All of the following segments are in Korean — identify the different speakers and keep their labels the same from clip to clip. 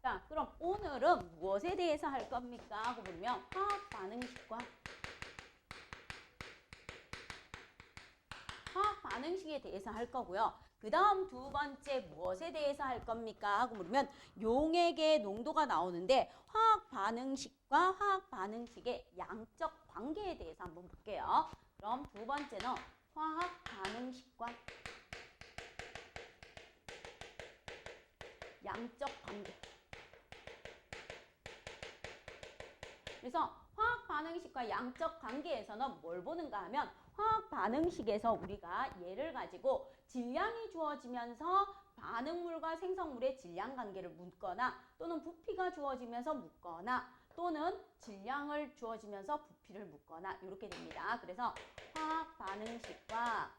Speaker 1: 자, 그럼 오늘은 무엇에 대해서 할 겁니까? 하고 보면 화학 반응식에 대해서 할 거고요. 그 다음 두 번째 무엇에 대해서 할 겁니까? 하고 물으면 용액의 농도가 나오는데 화학 반응식과 화학 반응식의 양적 관계에 대해서 한번 볼게요. 그럼 두 번째는 화학 반응식과 양적 관계. 그래서 화학 반응식과 양적 관계에서는 뭘 보는가 하면 화학 반응식에서 우리가 얘를 가지고 질량이 주어지면서 반응물과 생성물의 질량 관계를 묻거나 또는 부피가 주어지면서 묻거나 또는 질량을 주어지면서 부피를 묻거나 이렇게 됩니다. 그래서 화학 반응식과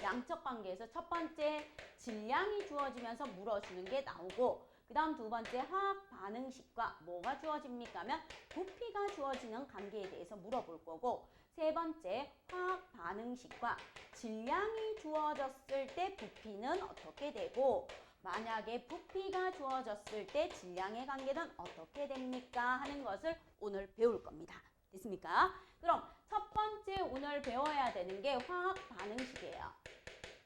Speaker 1: 양적 관계에서 첫 번째 질량이 주어지면서 물어주는 게 나오고 그 다음 두 번째 화학 반응식과 뭐가 주어집니까 하면 부피가 주어지는 관계에 대해서 물어볼 거고 세 번째 화학 반응식과 질량이 주어졌을 때 부피는 어떻게 되고 만약에 부피가 주어졌을 때 질량의 관계는 어떻게 됩니까 하는 것을 오늘 배울 겁니다. 됐습니까? 그럼 첫 번째 오늘 배워야 되는 게 화학 반응식이에요.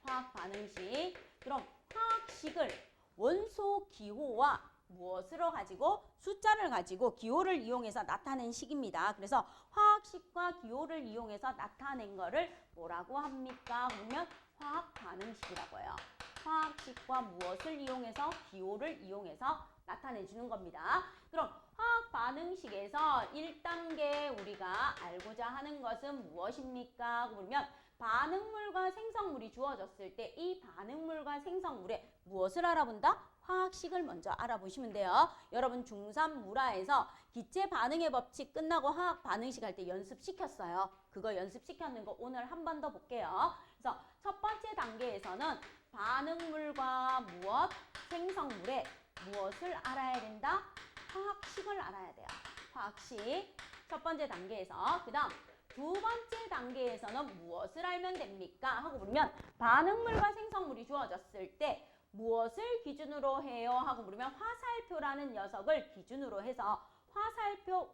Speaker 1: 화학 반응식. 그럼 화학식을 원소 기호와 무엇으로 가지고 숫자를 가지고 기호를 이용해서 나타낸 식입니다. 그래서 화학식과 기호를 이용해서 나타낸 거를 뭐라고 합니까? 그러면 화학 반응식이라고 해요. 화학식과 무엇을 이용해서 기호를 이용해서 나타내 주는 겁니다. 그럼 화학 반응식에서 1단계 우리가 알고자 하는 것은 무엇입니까? 그러면 반응물과 생성물이 주어졌을 때 이 반응물과 생성물에 무엇을 알아본다? 화학식을 먼저 알아보시면 돼요. 여러분 중3 물화에서 기체 반응의 법칙 끝나고 화학 반응식 할 때 연습시켰어요. 그거 연습시켰는 거 오늘 한 번 더 볼게요. 그래서 첫 번째 단계에서는 반응물과 무엇, 생성물에 무엇을 알아야 된다? 화학식을 알아야 돼요. 화학식. 첫 번째 단계에서. 그 다음 두 번째 단계에서는 무엇을 알면 됩니까? 하고 물으면 반응물과 생성물이 주어졌을 때 무엇을 기준으로 해요? 하고 물으면 화살표라는 녀석을 기준으로 해서 화살표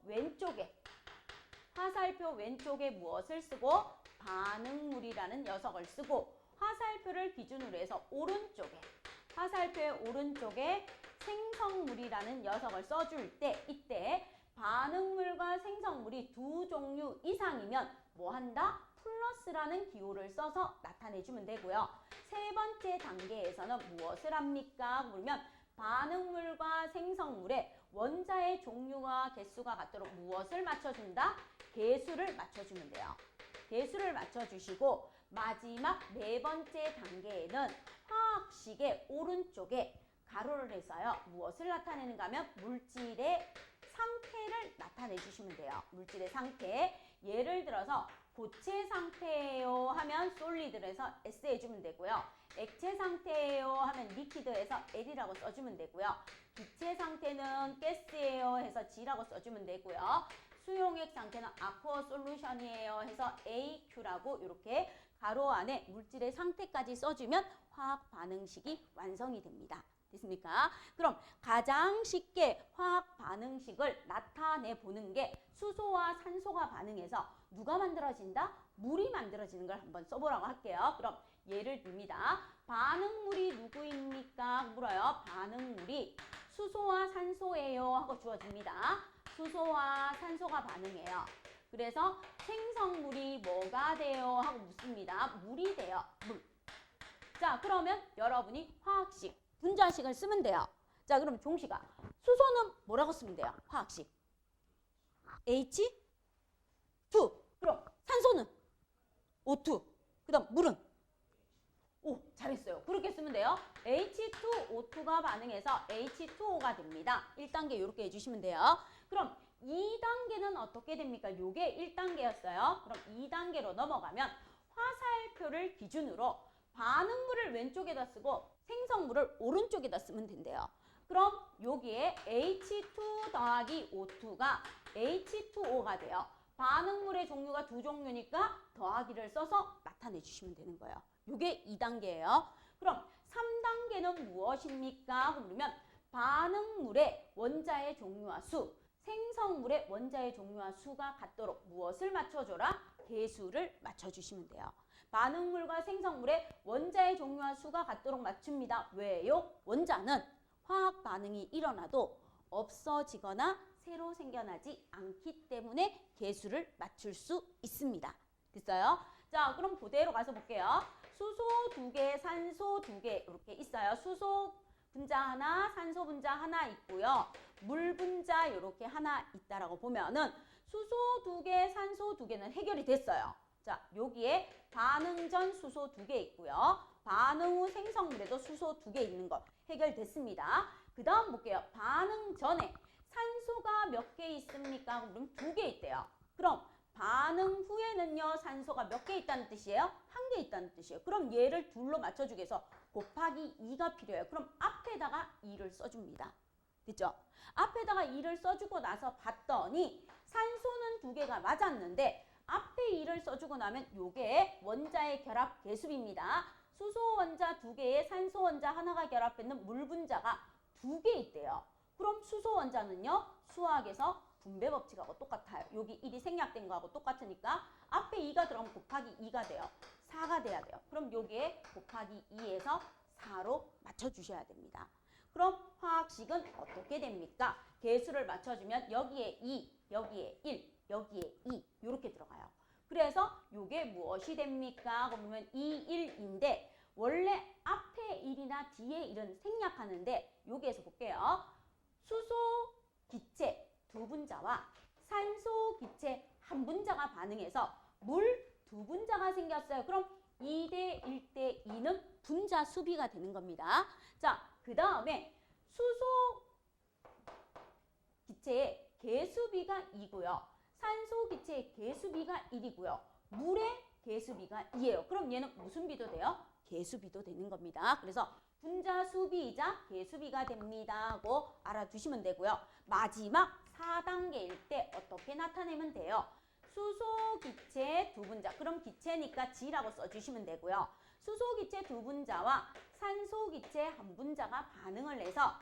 Speaker 1: 왼쪽에 무엇을 쓰고 반응물이라는 녀석을 쓰고 화살표를 기준으로 해서 화살표의 오른쪽에 생성물이라는 녀석을 써줄 때 이때 반응물과 생성물이 두 종류 이상이면 뭐 한다? 플러스라는 기호를 써서 나타내주면 되고요. 세 번째 단계에서는 무엇을 합니까? 그러면 반응물과 생성물의 원자의 종류와 개수가 같도록 무엇을 맞춰준다? 개수를 맞춰주면 돼요. 개수를 맞춰주시고 마지막 네 번째 단계에는 화학식의 오른쪽에 가로를 해서요. 무엇을 나타내는가 하면 물질의 상태를 나타내 주시면 돼요. 물질의 상태. 예를 들어서 고체 상태예요 하면 솔리드로 해서 S 해주면 되고요. 액체 상태예요 하면 리퀴드에서 L이라고 써주면 되고요. 기체 상태는 가스예요 해서 G라고 써주면 되고요. 수용액 상태는 아쿠어 솔루션이에요 해서 AQ라고 이렇게 가로 안에 물질의 상태까지 써주면 화학 반응식이 완성이 됩니다. 됐습니까? 그럼 가장 쉽게 화학 반응식을 나타내 보는 게 수소와 산소가 반응해서 누가 만들어진다? 물이 만들어지는 걸 한번 써보라고 할게요. 그럼 예를 듭니다. 반응물이 누구입니까? 물어요. 반응물이 수소와 산소예요 하고 주어집니다. 수소와 산소가 반응해요. 그래서 생성물이 뭐가 돼요? 하고 묻습니다. 물이 돼요. 물. 자, 그러면 여러분이 화학식 분자식을 쓰면 돼요. 자, 그럼 종식아. 수소는 뭐라고 쓰면 돼요? 화학식. H2. 그럼 산소는 O2. 그 다음 물은? 오, 잘했어요. 그렇게 쓰면 돼요. H2O2가 반응해서 H2O가 됩니다. 1단계 이렇게 해주시면 돼요. 그럼 2단계는 어떻게 됩니까? 요게 1단계였어요. 그럼 2단계로 넘어가면 화살표를 기준으로 반응물을 왼쪽에다 쓰고 생성물을 오른쪽에다 쓰면 된대요. 그럼 여기에 H2 더하기 O2가 H2O가 돼요. 반응물의 종류가 두 종류니까 더하기를 써서 나타내 주시면 되는 거예요. 이게 2단계예요. 그럼 화살표는 무엇입니까? 그러면 반응물의 원자의 종류와 수, 생성물의 원자의 종류와 수가 같도록 무엇을 맞춰줘라? 개수를 맞춰주시면 돼요. 반응물과 생성물의 원자의 종류와 수가 같도록 맞춥니다. 왜요? 원자는 화학 반응이 일어나도 없어지거나 새로 생겨나지 않기 때문에 개수를 맞출 수 있습니다. 됐어요? 자, 그럼 그대로 가서 볼게요. 수소 2개, 산소 2개 이렇게 있어요. 수소 분자 하나, 산소 분자 하나 있고요. 물 분자 이렇게 하나 있다라고 보면은 수소 2개, 산소 2개는 해결이 됐어요. 자, 여기에 반응 전 수소 2개 있고요. 반응 후 생성물에도 수소 2개 있는 거 해결됐습니다. 그 다음 볼게요. 반응 전에 산소가 몇 개 있습니까? 그럼 2개 있대요. 그럼 반응 후에는요, 산소가 몇 개 있다는 뜻이에요? 1개 있다는 뜻이에요. 그럼 얘를 둘로 맞춰주기 위해서 곱하기 2가 필요해요. 그럼 앞에다가 2를 써줍니다. 됐죠? 앞에다가 2를 써주고 나서 봤더니 산소는 2개가 맞았는데 앞에 2를 써주고 나면 요게 원자의 결합 개수입니다. 수소 원자 2개에 산소 원자 하나가 결합했는 물 분자가 2개 있대요. 그럼 수소 원자는요, 수학에서 분배 법칙하고 똑같아요. 여기 1이 생략된 거하고 똑같으니까 앞에 2가 들어가면 곱하기 2가 돼요. 4가 돼야 돼요. 그럼 여기에 곱하기 2에서 4로 맞춰주셔야 됩니다. 그럼 화학식은 어떻게 됩니까? 개수를 맞춰주면 여기에 2, 여기에 1, 여기에 2 이렇게 들어가요. 그래서 이게 무엇이 됩니까? 그러면 2, 1인데 원래 앞에 1이나 뒤에 1은 생략하는데 여기에서 볼게요. 수소 기체 2분자와 산소 기체 1분자가 반응해서 물 2분자가 생겼어요. 그럼 2대 1대 2는 분자 수비가 되는 겁니다. 자, 그 다음에 수소 기체의 개수비가 2고요. 산소 기체의 개수비가 1이고요. 물의 개수비가 2예요. 그럼 얘는 무슨 비도 돼요? 개수비도 되는 겁니다. 그래서 분자 수비이자 개수비가 됩니다 하고 알아두시면 되고요. 마지막 4단계일 때 어떻게 나타내면 돼요? 수소 기체 2분자. 그럼 기체니까 G라고 써주시면 되고요. 수소 기체 2분자와 산소 기체 1분자가 반응을 해서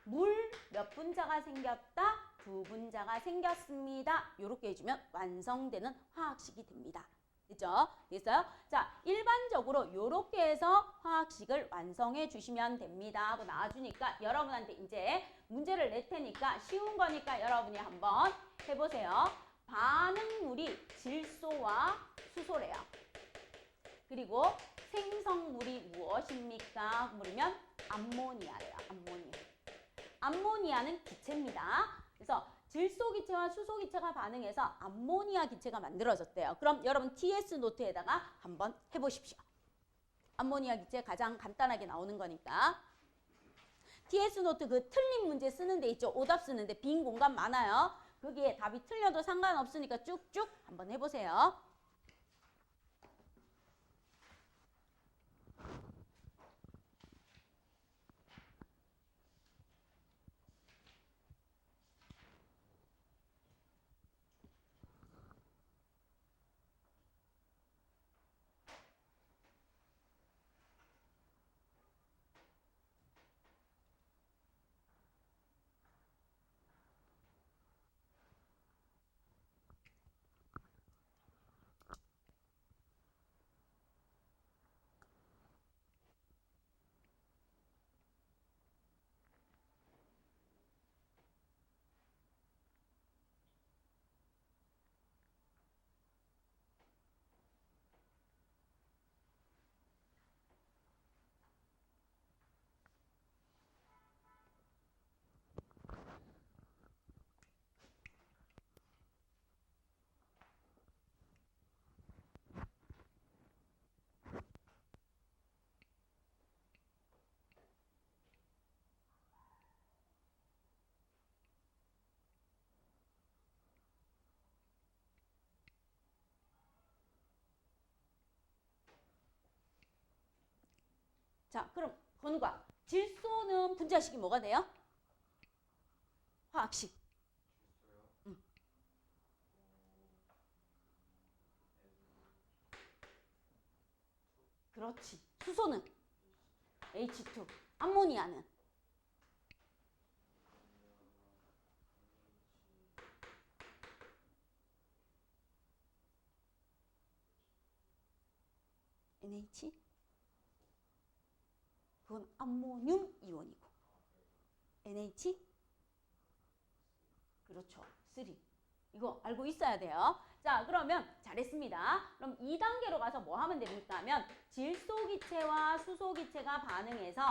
Speaker 1: 물 몇 분자가 생겼다? 2분자가 생겼습니다. 이렇게 해주면 완성되는 화학식이 됩니다. 됐죠? 됐어요? 자, 일반적으로 이렇게 해서 화학식을 완성해 주시면 됩니다 하고 나와주니까 여러분한테 이제 문제를 낼 테니까 쉬운 거니까 여러분이 한번 해보세요. 반응물이 질소와 수소래요. 그리고 생성물이 무엇입니까? 물으면 암모니아래요. 암모니아. 암모니아는 기체입니다. 그래서 질소 기체와 수소 기체가 반응해서 암모니아 기체가 만들어졌대요. 그럼 여러분 TS 노트에다가 한번 해보십시오. 암모니아 기체 가장 간단하게 나오는 거니까. TS 노트 그 틀린 문제 쓰는 데 있죠. 오답 쓰는데 빈 공간 많아요. 거기에 답이 틀려도 상관없으니까 쭉쭉 한번 해보세요. 자, 그럼 건과 질소는 분자식이 뭐가 돼요? 화학식. 그렇지. 수소는 H2. 암모니아는 NH? 그건 암모늄 이온이고. NH? 그렇죠. 3. 이거 알고 있어야 돼요. 자, 그러면 잘했습니다. 그럼 2단계로 가서 뭐 하면 됩니까? 하면 질소 기체와 수소 기체가 반응해서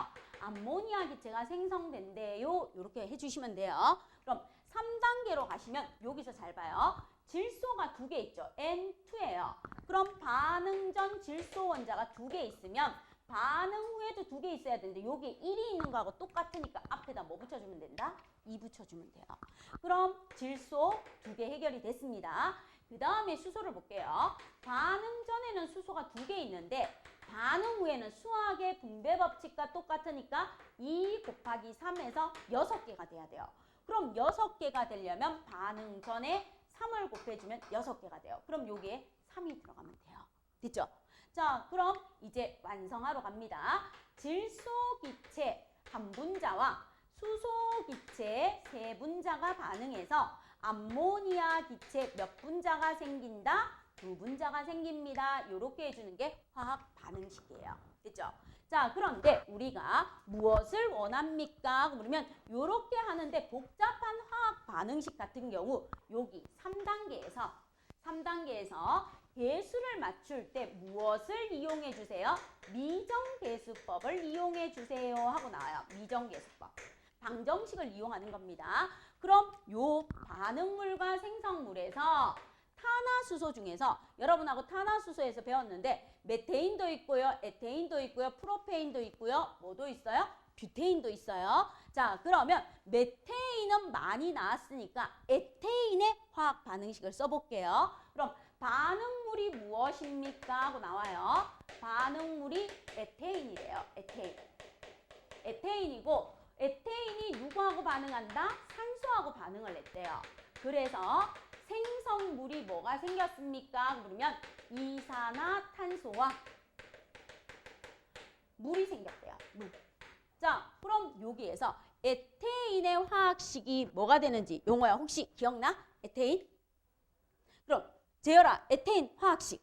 Speaker 1: 암모니아 기체가 생성된대요. 이렇게 해주시면 돼요. 그럼 3단계로 가시면 여기서 잘 봐요. 질소가 2개 있죠. N2예요. 그럼 반응 전 질소 원자가 2개 있으면 반응 후에도 2개 있어야 되는데 여기에 1이 있는 거하고 똑같으니까 앞에다 뭐 붙여주면 된다? 2 붙여주면 돼요. 그럼 질소 2개 해결이 됐습니다. 그 다음에 수소를 볼게요. 반응 전에는 수소가 2개 있는데 반응 후에는 수학의 분배 법칙과 똑같으니까 2 곱하기 3에서 6개가 돼야 돼요. 그럼 6개가 되려면 반응 전에 3을 곱해주면 6개가 돼요. 그럼 여기에 3이 들어가면 돼요. 됐죠? 자, 그럼 이제 완성하러 갑니다. 질소 기체 한 분자와 수소 기체 세 분자가 반응해서 암모니아 기체 몇 분자가 생긴다? 2분자가 생깁니다. 이렇게 해주는 게 화학 반응식이에요. 됐죠? 자, 그런데 우리가 무엇을 원합니까? 그러면 이렇게 하는데 복잡한 화학 반응식 같은 경우 여기 3단계에서 개수를 맞출 때 무엇을 이용해 주세요? 미정계수법을 이용해 주세요 하고 나와요. 미정계수법. 방정식을 이용하는 겁니다. 그럼 요 반응물과 생성물에서 탄화수소 중에서 여러분하고 탄화수소에서 배웠는데 메테인도 있고요. 에테인도 있고요. 프로페인도 있고요. 뭐도 있어요? 뷰테인도 있어요. 자, 그러면 메테인은 많이 나왔으니까 에테인의 화학 반응식을 써볼게요. 그럼 반응물이 무엇입니까? 하고 나와요. 반응물이 에테인이래요. 에테인이고 에테인이 누구하고 반응한다? 산소하고 반응을 했대요. 그래서 생성물이 뭐가 생겼습니까? 그러면 이산화탄소와 물이 생겼대요. 물. 자, 그럼 여기에서 에테인의 화학식이 뭐가 되는지 용어야 혹시 기억나? 에테인? 그럼 재열아, 에테인 화학식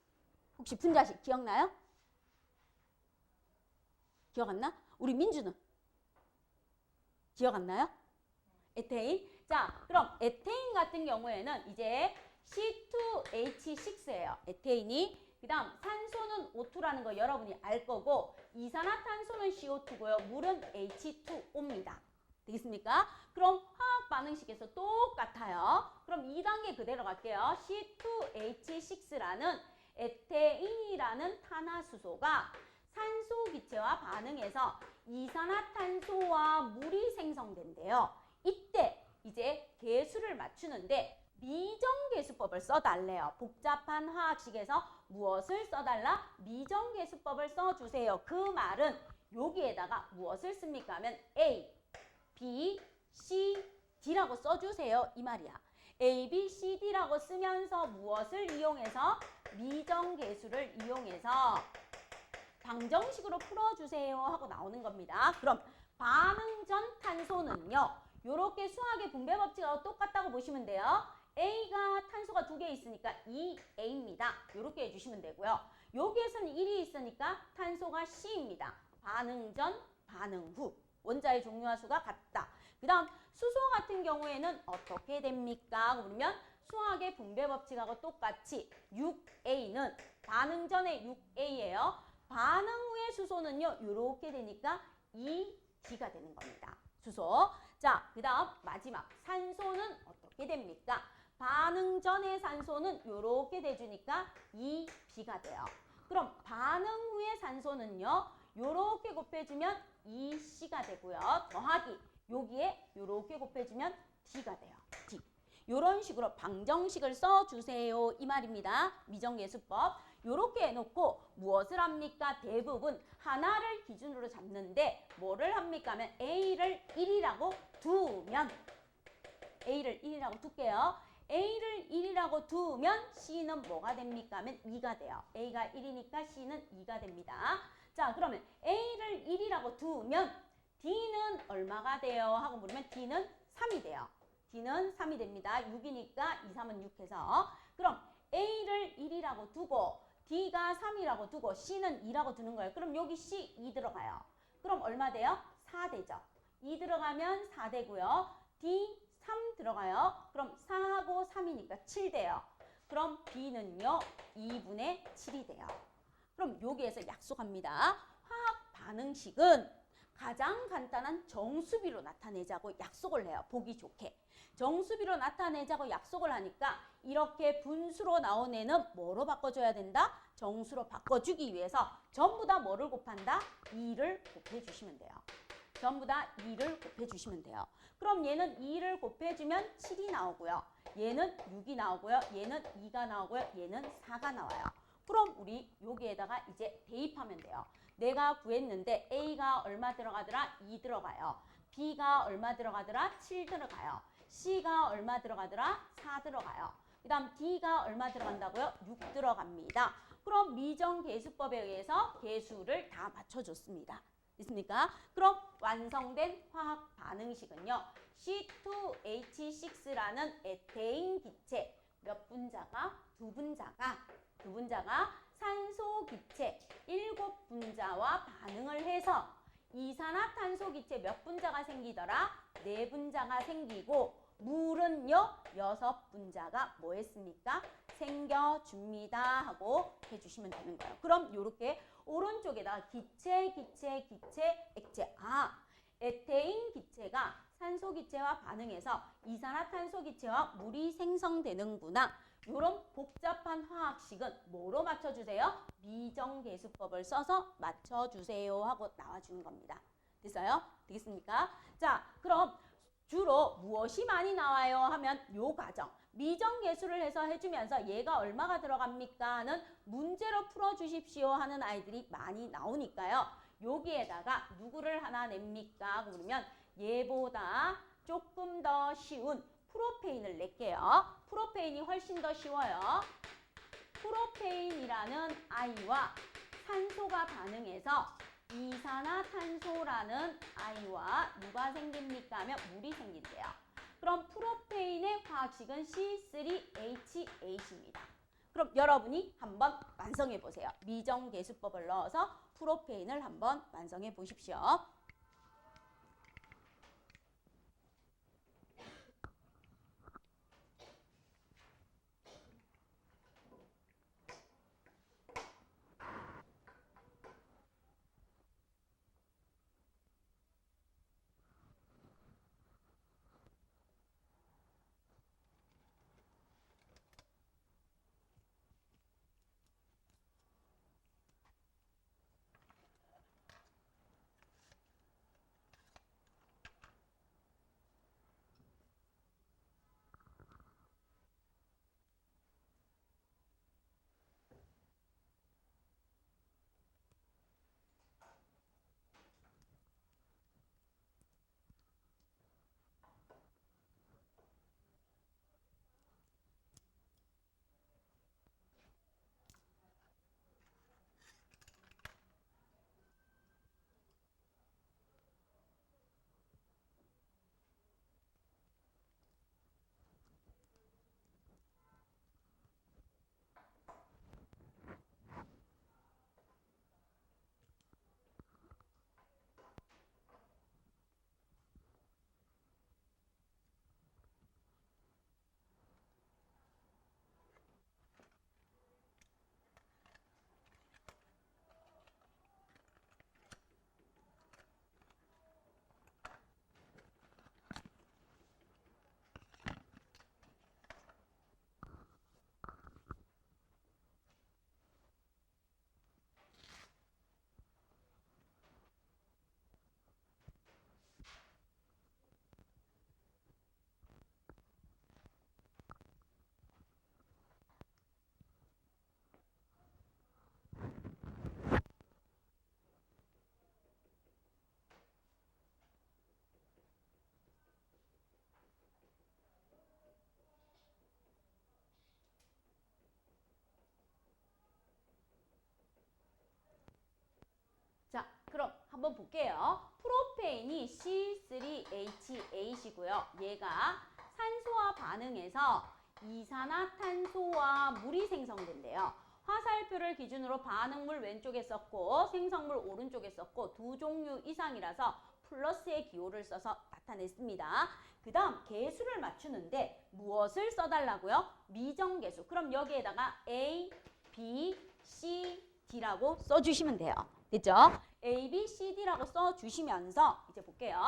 Speaker 1: 혹시 분자식 기억나요? 기억 안 나? 우리 민주는? 기억 안 나요? 에테인? 자, 그럼 에테인 같은 경우에는 이제 C2H6예요. 에테인이. 그 다음 산소는 O2라는 거 여러분이 알 거고 이산화탄소는 CO2고요. 물은 H2O입니다. 되겠습니까? 그럼 화학 반응식에서 똑같아요. 그럼 2단계 그대로 갈게요. C2H6라는 에테인이라는 탄화수소가 산소 기체와 반응해서 이산화탄소와 물이 생성된대요. 이때 이제 개수를 맞추는데 미정계수법을 써달래요. 복잡한 화학식에서 무엇을 써달라? 미정계수법을 써주세요. 그 말은 여기에다가 무엇을 씁니까? 하면 A, B, C, D라고 써주세요. 이 말이야. A, B, C, D라고 쓰면서 무엇을 이용해서? 미정계수를 이용해서 방정식으로 풀어주세요 하고 나오는 겁니다. 그럼 반응 전 탄소는요. 이렇게 수학의 분배 법칙하고 똑같다고 보시면 돼요. A가 탄소가 2개 있으니까 2A입니다. 이렇게 해주시면 되고요. 여기에서는 1이 있으니까 탄소가 C입니다. 반응 전, 반응 후. 원자의 종류와 수가 같다. 그 다음 수소 같은 경우에는 어떻게 됩니까? 그러면 수학의 분배 법칙하고 똑같이 6A는 반응 전에 6A예요. 반응 후의 수소는요. 이렇게 되니까 2B가 되는 겁니다. 수소. 자, 그 다음 마지막 산소는 어떻게 됩니까? 반응 전의 산소는 이렇게 돼주니까 2B가 돼요. 그럼 반응 후의 산소는요. 이렇게 곱해주면 2C가 되고요. 더하기 여기에 이렇게 곱해주면 D가 돼요. D. 이런 식으로 방정식을 써주세요. 이 말입니다. 미정계수법. 이렇게 해놓고 무엇을 합니까? 대부분 하나를 기준으로 잡는데 뭐를 합니까? 하면 A를 1이라고 두면 A를 1이라고 둘게요. A를 1이라고 두면 C는 뭐가 됩니까? 하면 2가 돼요. A가 1이니까 C는 2가 됩니다. 자, 그러면 A를 1이라고 두면 D는 얼마가 돼요? 하고 물으면 D는 3이 돼요. D는 3이 됩니다. 6이니까 2, 3은 6 해서. 그럼 A를 1이라고 두고 D가 3이라고 두고 C는 2라고 두는 거예요. 그럼 여기 C 2 들어가요. 그럼 얼마 돼요? 4 되죠. 2 들어가면 4 되고요. D 3 들어가요. 그럼 4하고 3이니까 7 돼요. 그럼 B는요 2분의 7이 돼요. 그럼 여기에서 약속합니다. 화학 반응식은 가장 간단한 정수비로 나타내자고 약속을 해요. 보기 좋게. 정수비로 나타내자고 약속을 하니까 이렇게 분수로 나온 애는 뭐로 바꿔줘야 된다? 정수로 바꿔주기 위해서 전부 다 뭐를 곱한다? 2를 곱해주시면 돼요. 전부 다 2를 곱해주시면 돼요. 그럼 얘는 2를 곱해주면 7이 나오고요. 얘는 6이 나오고요. 얘는 2가 나오고요. 얘는 4가 나와요. 그럼 우리 여기에다가 이제 대입하면 돼요. 내가 구했는데 A가 얼마 들어가더라? 2 들어가요. B가 얼마 들어가더라? 7 들어가요. C가 얼마 들어가더라? 4 들어가요. 그 다음 D가 얼마 들어간다고요? 6 들어갑니다. 그럼 미정계수법에 의해서 계수를 다 맞춰줬습니다. 됐습니까? 그럼 완성된 화학 반응식은요. C2H6라는 에테인 기체 몇 분자가? 두 분자가 산소 기체 7분자와 반응을 해서 이산화탄소 기체 몇 분자가 생기더라? 4분자가 생기고 물은요 6분자가 뭐 했습니까? 생겨줍니다 하고 해주시면 되는 거예요. 그럼 이렇게 오른쪽에다가 기체, 액체. 에테인 기체가 산소 기체와 반응해서 이산화탄소 기체와 물이 생성되는구나. 이런 복잡한 화학식은 뭐로 맞춰주세요? 미정계수법을 써서 맞춰주세요 하고 나와주는 겁니다. 됐어요? 되겠습니까? 자, 그럼 주로 무엇이 많이 나와요 하면 요 과정. 미정계수를 해서 해주면서 얘가 얼마가 들어갑니까 하는 문제로 풀어주십시오 하는 아이들이 많이 나오니까요. 여기에다가 누구를 하나 냅니까? 그러면 얘보다 조금 더 쉬운 프로페인을 낼게요. 프로페인이 훨씬 더 쉬워요. 프로페인이라는 아이와 산소가 반응해서 이산화탄소라는 아이와 누가 생깁니까? 하면 물이 생긴대요. 그럼 프로페인의 화학식은 C3H8입니다. 그럼 여러분이 한번 완성해 보세요. 미정계수법을 넣어서 프로페인을 한번 완성해 보십시오. 한번 볼게요. 프로페인이 C3H8이고요. 얘가 산소와 반응해서 이산화탄소와 물이 생성된대요. 화살표를 기준으로 반응물 왼쪽에 썼고 생성물 오른쪽에 썼고 두 종류 이상이라서 플러스의 기호를 써서 나타냈습니다. 그 다음 개수를 맞추는데 무엇을 써달라고요? 미정개수. 그럼 여기에다가 A, B, C, D라고 써주시면 돼요. 됐죠? A, B, C, D라고 써주시면서 이제 볼게요.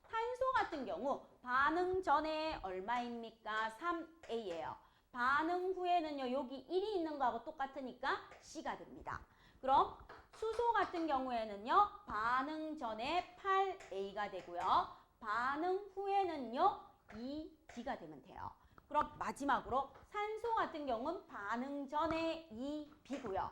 Speaker 1: 탄소 같은 경우 반응 전에 얼마입니까? 3A예요. 반응 후에는요. 여기 1이 있는 거하고 똑같으니까 C가 됩니다. 그럼 수소 같은 경우에는요. 반응 전에 8A가 되고요. 반응 후에는요. 2D가 되면 돼요. 그럼 마지막으로 산소 같은 경우는 반응 전에 2B고요.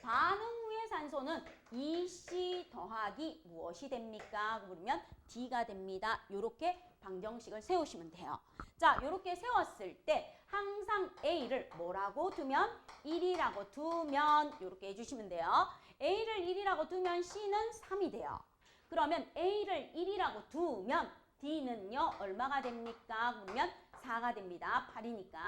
Speaker 1: 반응 후의 산소는 2C 더하기 무엇이 됩니까? 그러면 D가 됩니다. 이렇게 방정식을 세우시면 돼요. 자, 이렇게 세웠을 때 항상 A를 뭐라고 두면? 1이라고 두면 이렇게 해주시면 돼요. A를 1이라고 두면 C는 3이 돼요. 그러면 A를 1이라고 두면 D는요 얼마가 됩니까? 그러면 4가 됩니다. 8이니까.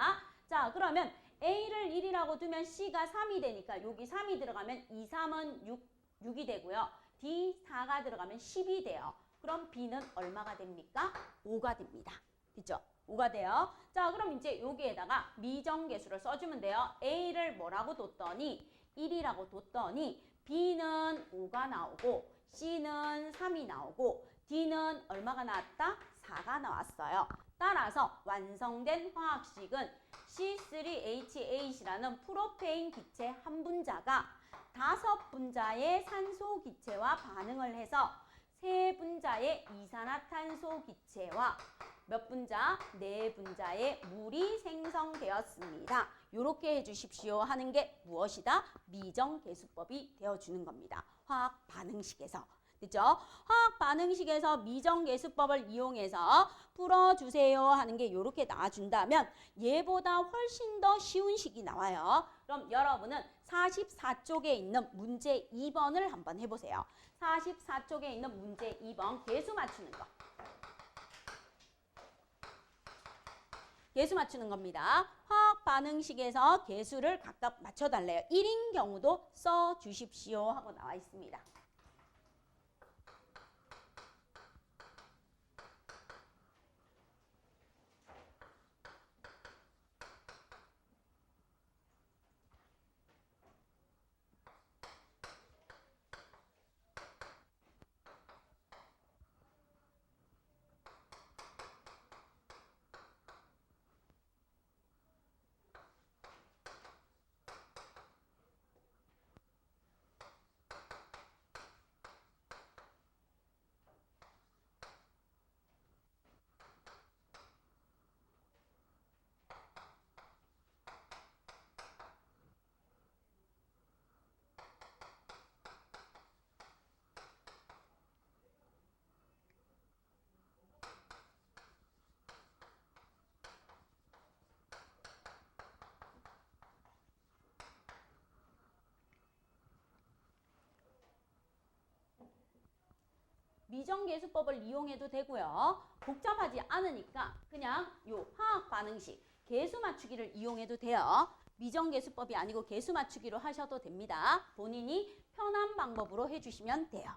Speaker 1: 자, 그러면 A를 1이라고 두면 C가 3이 되니까 여기 3이 들어가면 2, 3은 6이 되고요. D 4가 들어가면 10이 돼요. 그럼 B는 얼마가 됩니까? 5가 됩니다. 됐죠? 5가 돼요. 자, 그럼 이제 여기에다가 미정계수를 써주면 돼요. A를 뭐라고 뒀더니 1이라고 뒀더니 B는 5가 나오고 C는 3이 나오고 D는 얼마가 나왔다? 4가 나왔어요. 따라서 완성된 화학식은 C3H8이라는 프로페인 기체 한 분자가 5분자의 산소 기체와 반응을 해서 3분자의 이산화탄소 기체와 몇 분자? 4분자의 물이 생성되었습니다. 이렇게 해주십시오 하는 게 무엇이다? 미정계수법이 되어주는 겁니다. 화학 반응식에서. 그죠? 화학 반응식에서 미정계수법을 이용해서 풀어주세요 하는 게 이렇게 나와준다면 얘보다 훨씬 더 쉬운 식이 나와요. 그럼 여러분은 44쪽에 있는 문제 2번을 한번 해보세요. 44쪽에 있는 문제 2번 개수 맞추는 거. 개수 맞추는 겁니다. 화학 반응식에서 개수를 각각 맞춰달래요. 1인 경우도 써주십시오 하고 나와 있습니다. 미정계수법을 이용해도 되고요. 복잡하지 않으니까 그냥 요 화학 반응식 개수 맞추기를 이용해도 돼요. 미정계수법이 아니고 개수 맞추기로 하셔도 됩니다. 본인이 편한 방법으로 해주시면 돼요.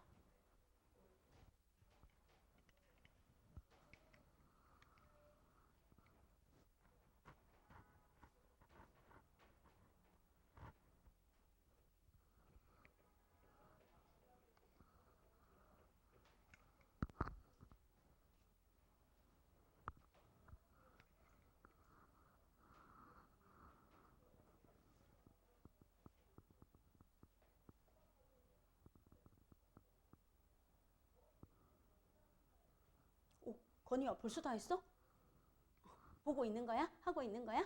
Speaker 1: 오, 건이야 벌써 다 했어? 보고 있는 거야? 하고 있는 거야?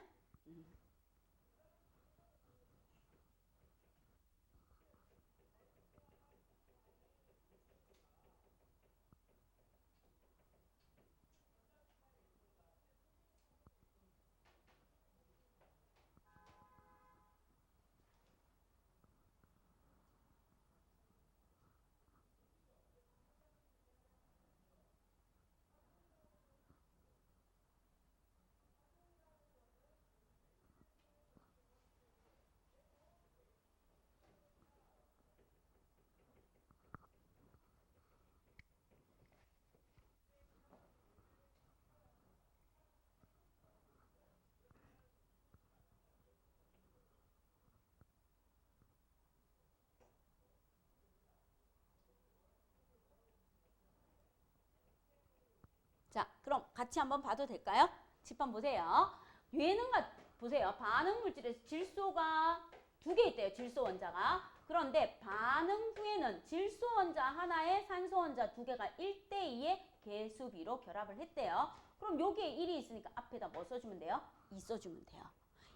Speaker 1: 자, 그럼 같이 한번 봐도 될까요? 칠판 보세요. 얘는 보세요. 반응 물질에서 질소가 2개 있대요. 질소 원자가. 그런데 반응 후에는 질소 원자 하나에 산소 원자 2개가 1대2의 개수비로 결합을 했대요. 그럼 여기에 1이 있으니까 앞에다 뭐 써주면 돼요? 2 써주면 돼요.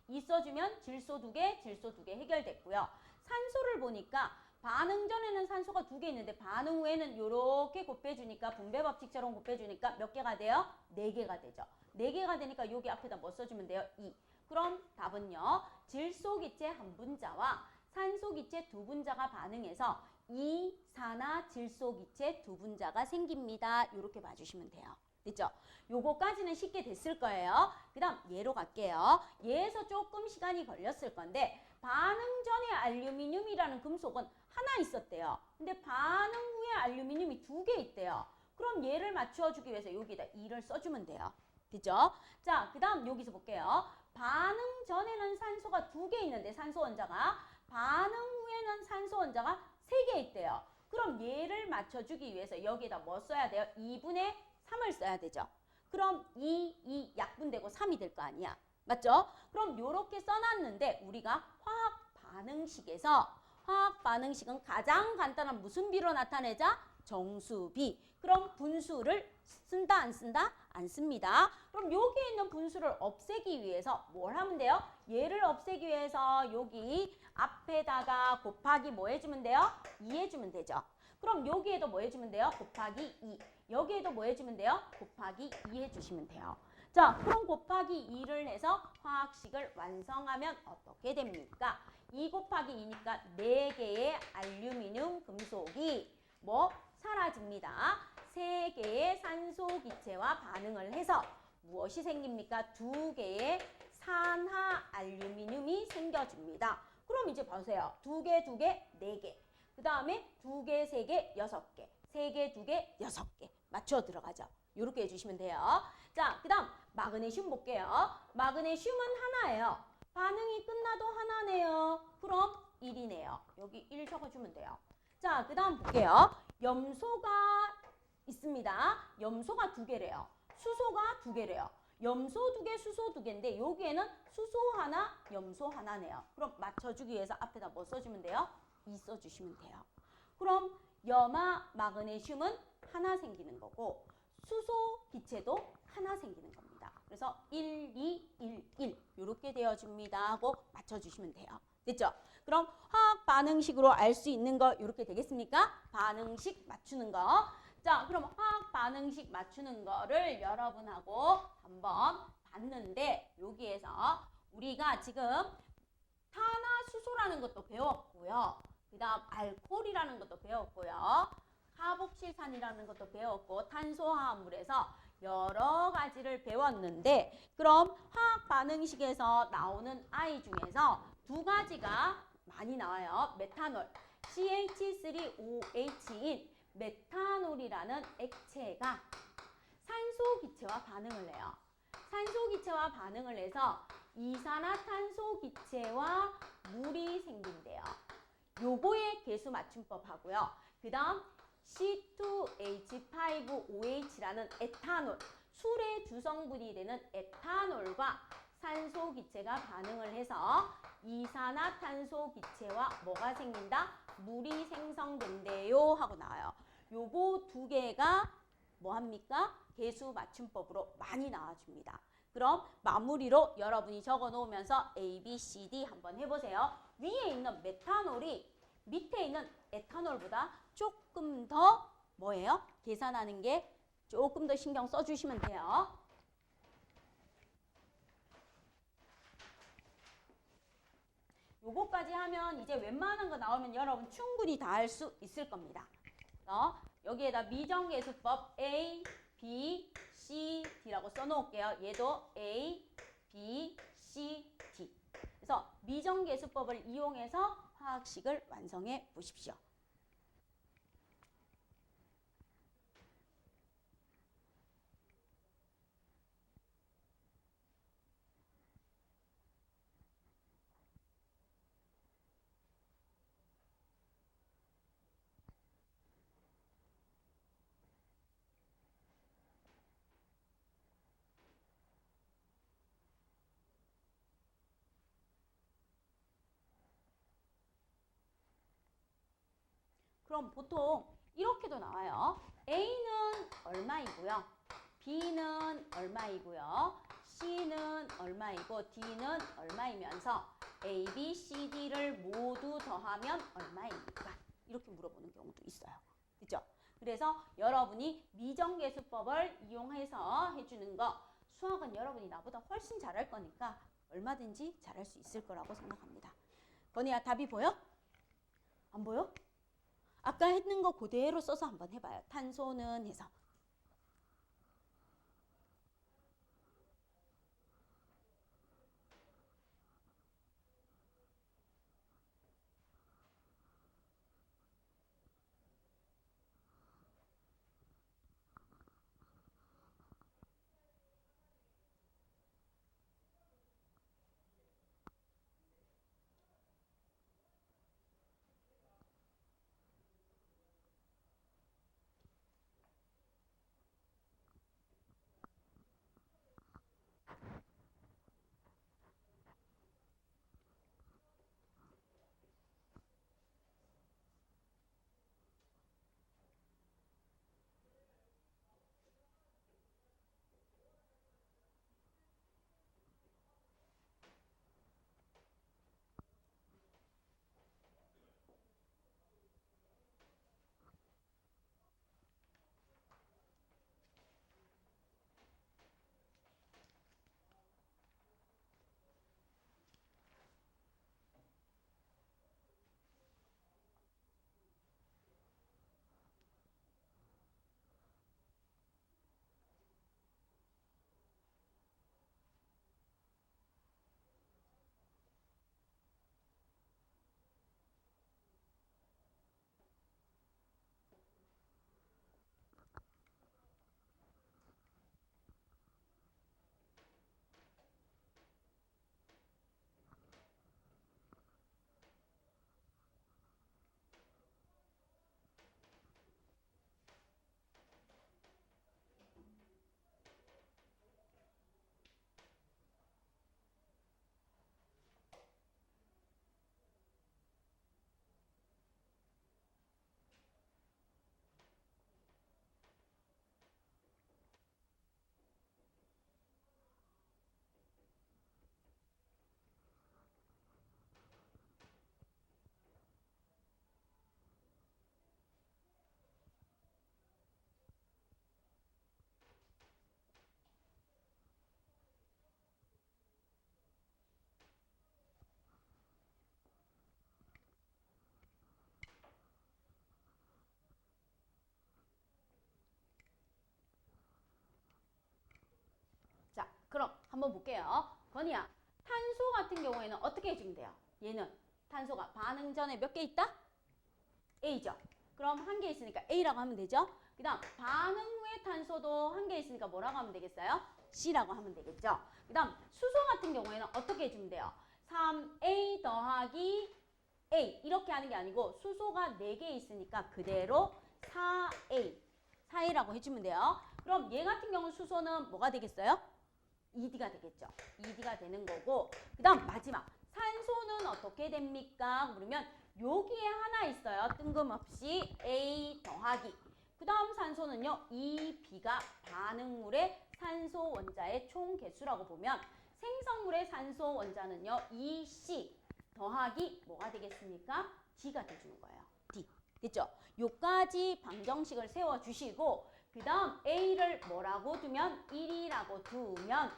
Speaker 1: 2 써주면 질소 2개, 질소 2개 해결됐고요. 산소를 보니까 반응 전에는 산소가 2개 있는데 반응 후에는 이렇게 곱해주니까 분배 법칙처럼 곱해주니까 몇 개가 돼요? 4개가 되죠. 4개가 되니까 여기 앞에다 뭐 써주면 돼요? 2. 그럼 답은요. 질소 기체 한 분자와 산소 기체 2분자가 반응해서 이산화질소 기체 2분자가 생깁니다. 이렇게 봐주시면 돼요. 됐죠? 요거까지는 쉽게 됐을 거예요. 그 다음 얘로 갈게요. 얘에서 조금 시간이 걸렸을 건데 반응 전에 알루미늄이라는 금속은 하나 있었대요. 근데 반응 후에 알루미늄이 2개 있대요. 그럼 얘를 맞춰주기 위해서 여기다 2를 써주면 돼요. 됐죠? 자, 그 다음 여기서 볼게요. 반응 전에는 산소가 2개 있는데 산소 원자가 반응 후에는 산소 원자가 3개 있대요. 그럼 얘를 맞춰주기 위해서 여기에다 뭐 써야 돼요? 2분의 3을 써야 되죠. 그럼 2 약분되고 3이 될 거 아니야. 맞죠? 그럼 이렇게 써놨는데 우리가 화학 반응식은 가장 간단한 무슨 비로 나타내자? 정수비. 그럼 분수를 쓴다 안 쓴다? 안 씁니다. 그럼 여기에 있는 분수를 없애기 위해서 뭘 하면 돼요? 얘를 없애기 위해서 여기 앞에다가 곱하기 뭐 해주면 돼요? 2 해주면 되죠. 그럼 여기에도 뭐 해주면 돼요? 곱하기 2. 여기에도 뭐 해주면 돼요? 곱하기 2 해주시면 돼요. 자, 그럼 곱하기 2를 해서 화학식을 완성하면 어떻게 됩니까? 2 곱하기 2니까 4개의 알루미늄 금속이 뭐 사라집니다. 3개의 산소 기체와 반응을 해서 무엇이 생깁니까? 2개의 산화 알루미늄이 생겨줍니다. 그럼 이제 보세요. 2개, 2개, 4개. 그 다음에 2개, 3개, 6개. 3개, 2개, 6개. 맞춰 들어가죠. 이렇게 해주시면 돼요. 자, 그 다음 마그네슘 볼게요. 마그네슘은 하나예요. 반응이 끝나도 하나네요. 그럼 1이네요. 여기 1 적어주면 돼요. 자, 그 다음 볼게요. 염소가 있습니다. 염소가 2개래요. 수소가 2개래요. 염소 2개, 수소 2개인데 여기에는 수소 하나, 염소 하나네요. 그럼 맞춰주기 위해서 앞에다 뭐 써주면 돼요? 2 써주시면 돼요. 그럼 염화 마그네슘은 하나 생기는 거고 수소 기체도 하나 생기는 겁니다. 그래서 1, 2, 1, 1 이렇게 되어집니다 하고 맞춰주시면 돼요. 됐죠? 그럼 화학 반응식으로 알 수 있는 거 이렇게 되겠습니까? 반응식 맞추는 거. 자, 그럼 화학 반응식 맞추는 거를 여러분하고 한번 봤는데 여기에서 우리가 지금 탄화수소라는 것도 배웠고요. 그 다음 알코올이라는 것도 배웠고요. 카복실산이라는 것도 배웠고 탄소화합물에서 여러 가지를 배웠는데 그럼 화학 반응식에서 나오는 I 중에서 2가지가 많이 나와요. 메탄올, CH3OH인 메탄올이라는 액체가 산소 기체와 반응을 해요. 산소 기체와 반응을 해서 이산화탄소 기체와 물이 생긴대요. 요거의 개수 맞춤법 하고요. 그 다음 C2H5OH라는 에탄올, 술의 주성분이 되는 에탄올과 산소 기체가 반응을 해서 이산화탄소 기체와 뭐가 생긴다? 물이 생성된대요 하고 나와요. 요거 2개가 뭐합니까? 개수 맞춤법으로 많이 나와줍니다. 그럼 마무리로 여러분이 적어 놓으면서 A, B, C, D 한번 해보세요. 위에 있는 메탄올이 밑에 있는 에탄올보다 조금 더 뭐예요? 계산하는 게 조금 더 신경 써주시면 돼요. 요거까지 하면 이제 웬만한 거 나오면 여러분 충분히 다 할 수 있을 겁니다. 여기에다 미정계수법 A, B, C, D라고 써놓을게요. 얘도 A, B, C, D. 그래서 미정계수법을 이용해서 화학식을 완성해 보십시오. 그럼 보통 이렇게도 나와요. A는 얼마이고요. B는 얼마이고요. C는 얼마이고 D는 얼마이면서 A, B, C, D를 모두 더하면 얼마입니까? 이렇게 물어보는 경우도 있어요. 그죠? 그래서 여러분이 미정계수법을 이용해서 해주는 거 수학은 여러분이 나보다 훨씬 잘할 거니까 얼마든지 잘할 수 있을 거라고 생각합니다. 건이야 답이 보여? 안 보여? 아까 했는 거 그대로 써서 한번 해봐요. 탄소는 해서. 자, 그럼 한번 볼게요. 건이야, 탄소 같은 경우에는 어떻게 해주면 돼요? 얘는 탄소가 반응 전에 몇 개 있다? A죠. 그럼 한 개 있으니까 A라고 하면 되죠. 그 다음 반응 후에 탄소도 한 개 있으니까 뭐라고 하면 되겠어요? C라고 하면 되겠죠. 그 다음 수소 같은 경우에는 어떻게 해주면 돼요? 3A 더하기 A 이렇게 하는 게 아니고 수소가 4개 있으니까 그대로 4A 4A라고 해주면 돼요. 그럼 얘 같은 경우는 수소는 뭐가 되겠어요? ED가 되겠죠. ED가 되는 거고 그 다음 마지막 산소는 어떻게 됩니까? 그러면 여기에 하나 있어요. 뜬금없이 A 더하기 그 다음 산소는요. EB가 반응물의 산소 원자의 총 개수라고 보면 생성물의 산소 원자는요. EC 더하기 뭐가 되겠습니까? D가 돼주는 거예요. D. 됐죠? 요까지 방정식을 세워주시고 그 다음 A를 뭐라고 두면 1이라고 두면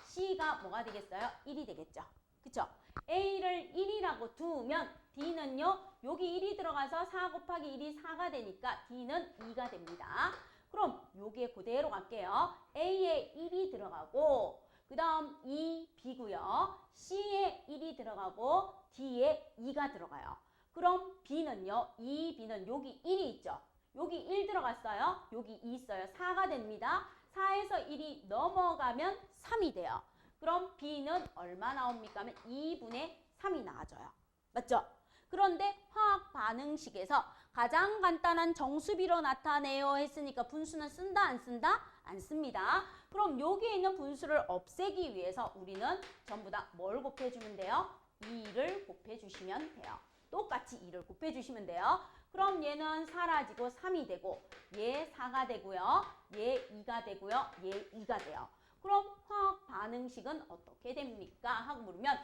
Speaker 1: C가 뭐가 되겠어요? 1이 되겠죠. 그쵸? A를 1이라고 두면 D는요. 여기 1이 들어가서 4 곱하기 1이 4가 되니까 D는 2가 됩니다. 그럼 여기에 그대로 갈게요. A에 1이 들어가고 그 다음 2B고요. C에 1이 들어가고 D에 2가 들어가요. 그럼 B는요. 2B는 여기 1이 있죠. 여기 1 들어갔어요. 여기 2 있어요. 4가 됩니다. 4에서 1이 넘어가면 3이 돼요. 그럼 B는 얼마 나옵니까? 하면 2분의 3이 나와줘요. 맞죠? 그런데 화학 반응식에서 가장 간단한 정수비로 나타내요 했으니까 분수는 쓴다 안 쓴다? 안 씁니다. 그럼 여기에 있는 분수를 없애기 위해서 우리는 전부 다 뭘 곱해주면 돼요? 2를 곱해주시면 돼요. 똑같이 2를 곱해주시면 돼요. 그럼 얘는 사라지고 3이 되고 얘 4가 되고요. 얘 2가 되고요. 얘 2가 돼요. 그럼 화학 반응식은 어떻게 됩니까? 하고 물으면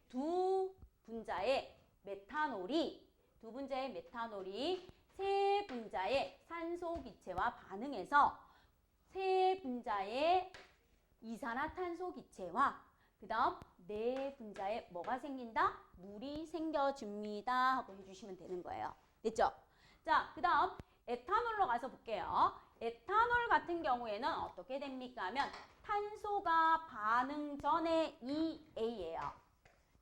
Speaker 1: 두 분자의 메탄올이 세 분자의 산소 기체와 반응해서 세 분자의 이산화탄소 기체와 그 다음 네 분자에 뭐가 생긴다? 물이 생겨줍니다 하고 해주시면 되는 거예요. 됐죠? 자, 그 다음 에탄올로 가서 볼게요. 에탄올 같은 경우에는 어떻게 됩니까? 하면 탄소가 반응 전에 EA예요.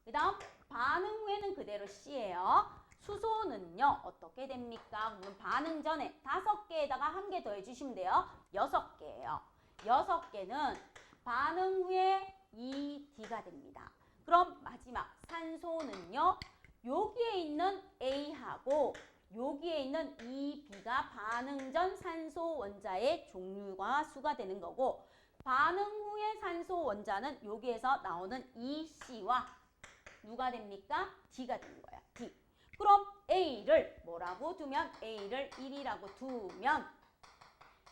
Speaker 1: 그 다음 반응 후에는 그대로 C예요. 수소는요 어떻게 됩니까? 그러면 반응 전에 5개에다가 1개 더 해주시면 돼요. 6개예요. 6개는 반응 후에 ED가 됩니다. 그럼 마지막 산소는요. 여기에 있는 A하고 여기에 있는 EB가 반응 전 산소 원자의 종류와 수가 되는 거고 반응 후에 산소 원자는 여기에서 나오는 EC와 누가 됩니까? D가 되는 거예요. D. 그럼 A를 뭐라고 두면 A를 1이라고 두면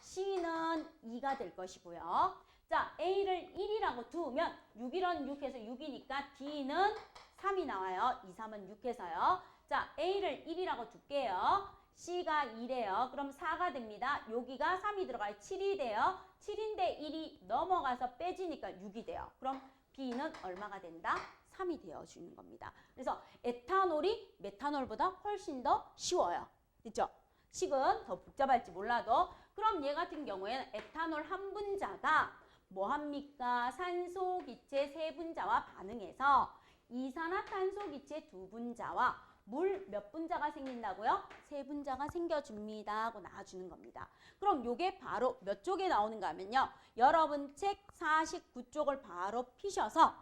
Speaker 1: C는 2가 될 것이고요. 자, A를 1이라고 두면 6이라는 6해서 6이니까 D는 3이 나와요. 2, 3은 6해서요. 자, A를 1이라고 둘게요. C가 2래요. 그럼 4가 됩니다. 여기가 3이 들어가요. 7이 돼요. 7인데 1이 넘어가서 빼지니까 6이 돼요. 그럼 B는 얼마가 된다? 3이 되어주는 겁니다. 그래서 에탄올이 메탄올보다 훨씬 더 쉬워요. 됐죠? 식은 더 복잡할지 몰라도 그럼 얘 같은 경우에는 에탄올 한 분자가 뭐합니까? 산소 기체 세 분자와 반응해서 이산화탄소 기체 두 분자와 물 몇 분자가 생긴다고요? 세 분자가 생겨줍니다 하고 나와주는 겁니다. 그럼 요게 바로 몇 쪽에 나오는가 하면요. 여러분 책 49쪽을 바로 피셔서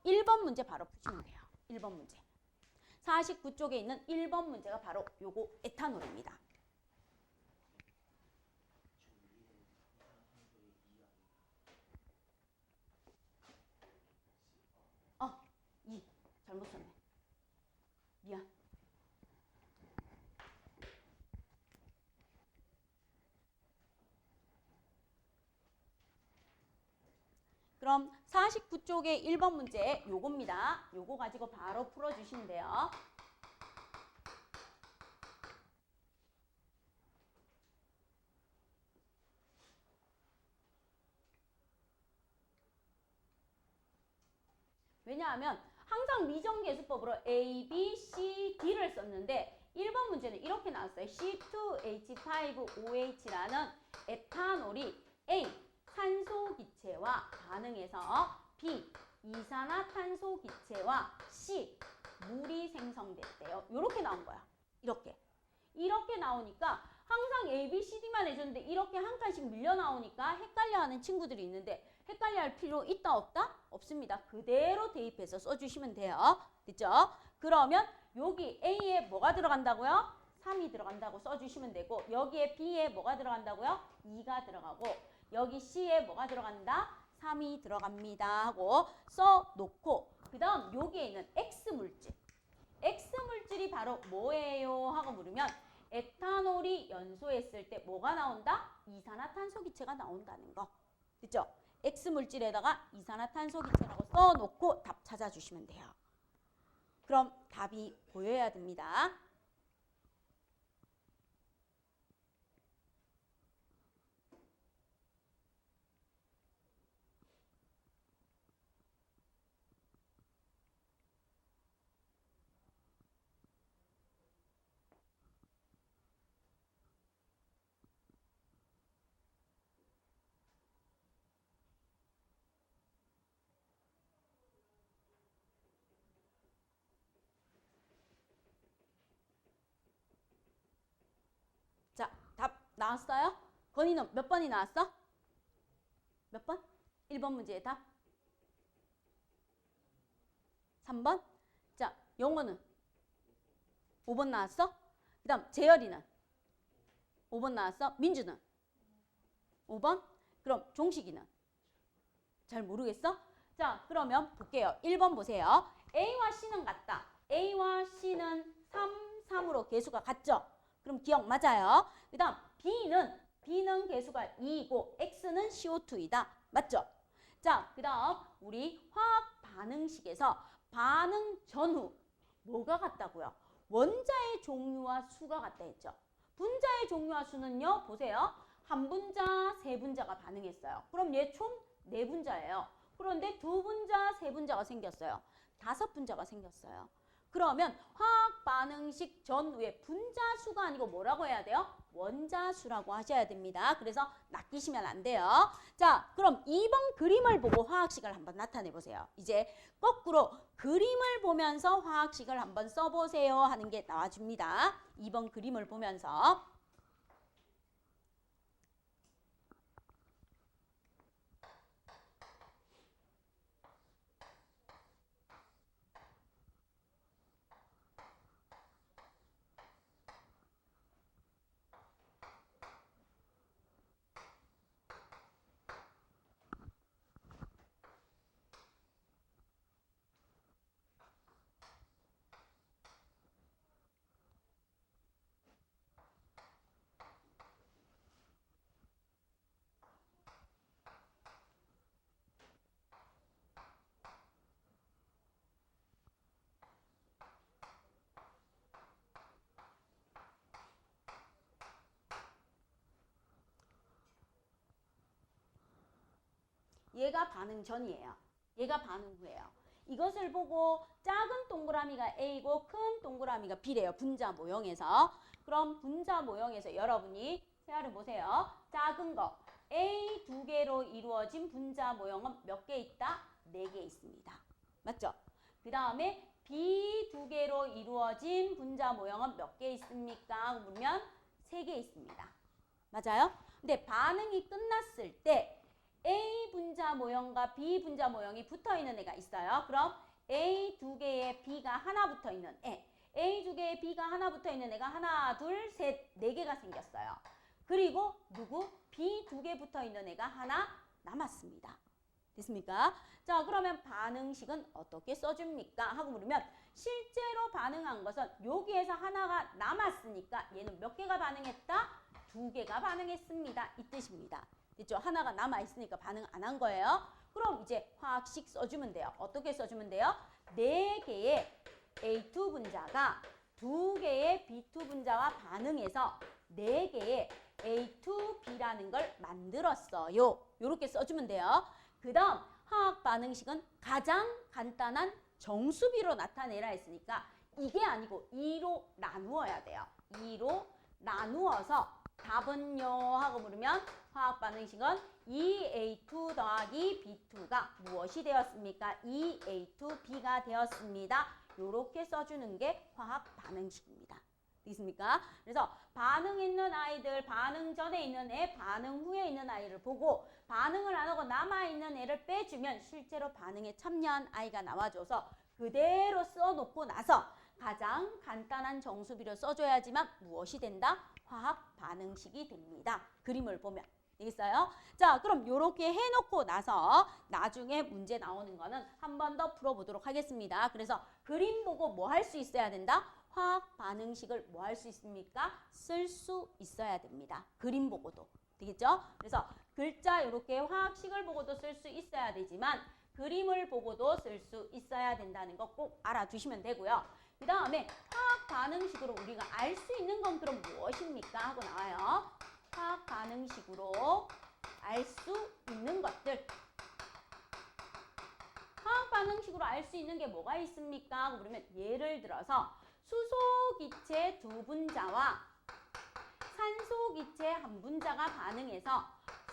Speaker 1: 1번 문제 바로 푸시면 돼요. 1번 문제. 49쪽에 있는 1번 문제가 바로 요거 에탄올입니다. 잘못 썼네. 미안. 그럼 49쪽의 1번 문제 요겁니다. 요거 가지고 바로 풀어주시면 돼요. 왜냐하면 항상 미정계수법으로 A, B, C, D를 썼는데 1번 문제는 이렇게 나왔어요. C2H5OH라는 에탄올이 A, 산소 기체와 반응해서 B, 이산화탄소 기체와 C, 물이 생성됐대요. 이렇게 나온 거야. 이렇게 나오니까 항상 A, B, C, D만 해줬는데 이렇게 한 칸씩 밀려 나오니까 헷갈려하는 친구들이 있는데 헷갈려할 필요 있다 없다? 없습니다. 그대로 대입해서 써주시면 돼요. 됐죠? 그러면 여기 A에 뭐가 들어간다고요? 3이 들어간다고 써주시면 되고 여기에 B에 뭐가 들어간다고요? 2가 들어가고 여기 C에 뭐가 들어간다? 3이 들어갑니다 하고 써놓고 그 다음 여기에 있는 X물질. X물질이 바로 뭐예요? 하고 물으면 에탄올이 연소했을 때 뭐가 나온다? 이산화탄소 기체가 나온다는 거. 됐죠? X물질에다가 이산화탄소 기체라고 써놓고 답 찾아주시면 돼요. 그럼 답이 보여야 됩니다. 자, 답 나왔어요? 건이는 몇 번이 나왔어? 몇 번? 1번 문제의 답? 3번? 자, 영어는 5번 나왔어? 그 다음 재열이는 5번 나왔어? 민주는 5번? 그럼 종식이는? 잘 모르겠어? 자, 그러면 볼게요. 1번 보세요. A와 C는 같다. A와 C는 3, 3으로 개수가 같죠? 그럼 기억 맞아요. 그 다음 B는 개수가 2이고 X는 CO2이다. 맞죠? 자, 그 다음 우리 화학 반응식에서 반응 전후 뭐가 같다고요? 원자의 종류와 수가 같다 했죠. 분자의 종류와 수는요. 보세요. 한 분자, 세 분자가 반응했어요. 그럼 얘 총 네 분자예요. 그런데 두 분자, 세 분자가 생겼어요. 다섯 분자가 생겼어요. 그러면 화학 반응식 전후에 분자 수가 아니고 뭐라고 해야 돼요? 원자 수라고 하셔야 됩니다. 그래서 낚이시면 안 돼요. 자, 그럼 2번 그림을 보고 화학식을 한번 나타내 보세요. 이제 거꾸로 그림을 보면서 화학식을 한번 써보세요 하는 게 나와줍니다. 2번 그림을 보면서. 얘가 반응 전이에요. 얘가 반응 후예요. 이것을 보고 작은 동그라미가 A고 큰 동그라미가 B래요. 분자 모형에서. 그럼 분자 모형에서 여러분이 세아를 보세요. 작은 거 A 두 개로 이루어진 분자 모형은 몇 개 있다? 4개 있습니다. 맞죠? 그 다음에 B 두 개로 이루어진 분자 모형은 몇 개 있습니까? 물으면 3개 있습니다. 맞아요? 근데 반응이 끝났을 때 A 분자 모형과 B 분자 모형이 붙어있는 애가 있어요. 그럼 A 두 개에 B가 하나 붙어있는 애. A 두 개에 B가 하나 붙어있는 애가 하나, 둘, 셋, 4개가 생겼어요. 그리고 B 두 개 붙어있는 애가 하나 남았습니다. 됐습니까? 자, 그러면 반응식은 어떻게 써줍니까? 하고 물으면 실제로 반응한 것은 여기에서 하나가 남았으니까 얘는 몇 개가 반응했다? 2개가 반응했습니다. 이 뜻입니다. 됐죠? 하나가 남아있으니까 반응 안 한 거예요. 그럼 이제 화학식 써주면 돼요. 어떻게 써주면 돼요? 4개의 A2 분자가 2개의 B2 분자와 반응해서 4개의 A2B라는 걸 만들었어요. 이렇게 써주면 돼요. 그 다음 화학 반응식은 가장 간단한 정수비로 나타내라 했으니까 이게 아니고 2로 나누어야 돼요. 2로 나누어서 답은요 하고 물으면 화학 반응식은 2A2 더하기 B2가 무엇이 되었습니까? 2A2B가 되었습니다. 이렇게 써주는 게 화학 반응식입니다. 되겠습니까? 그래서 반응 있는 아이들, 반응 전에 있는 애, 반응 후에 있는 아이를 보고 반응을 안 하고 남아있는 애를 빼주면 실제로 반응에 참여한 아이가 나와줘서 그대로 써놓고 나서 가장 간단한 정수비를 써줘야지만 무엇이 된다? 화학 반응식이 됩니다. 그림을 보면. 되겠어요? 자, 그럼 이렇게 해놓고 나서 나중에 문제 나오는 거는 한 번 더 풀어보도록 하겠습니다. 그래서 그림 보고 뭐 할 수 있어야 된다? 화학 반응식을 뭐 할 수 있습니까? 쓸 수 있어야 됩니다. 그림 보고도. 되겠죠? 그래서 글자 이렇게 화학식을 보고도 쓸 수 있어야 되지만 그림을 보고도 쓸 수 있어야 된다는 거 꼭 알아두시면 되고요. 그 다음에 화학 반응식으로 우리가 알 수 있는 건 그럼 무엇입니까? 하고 나와요. 화학 반응식으로 알 수 있는 것들. 화학 반응식으로 알 수 있는 게 뭐가 있습니까? 그러면 예를 들어서 수소 기체 두 분자와 산소 기체 한 분자가 반응해서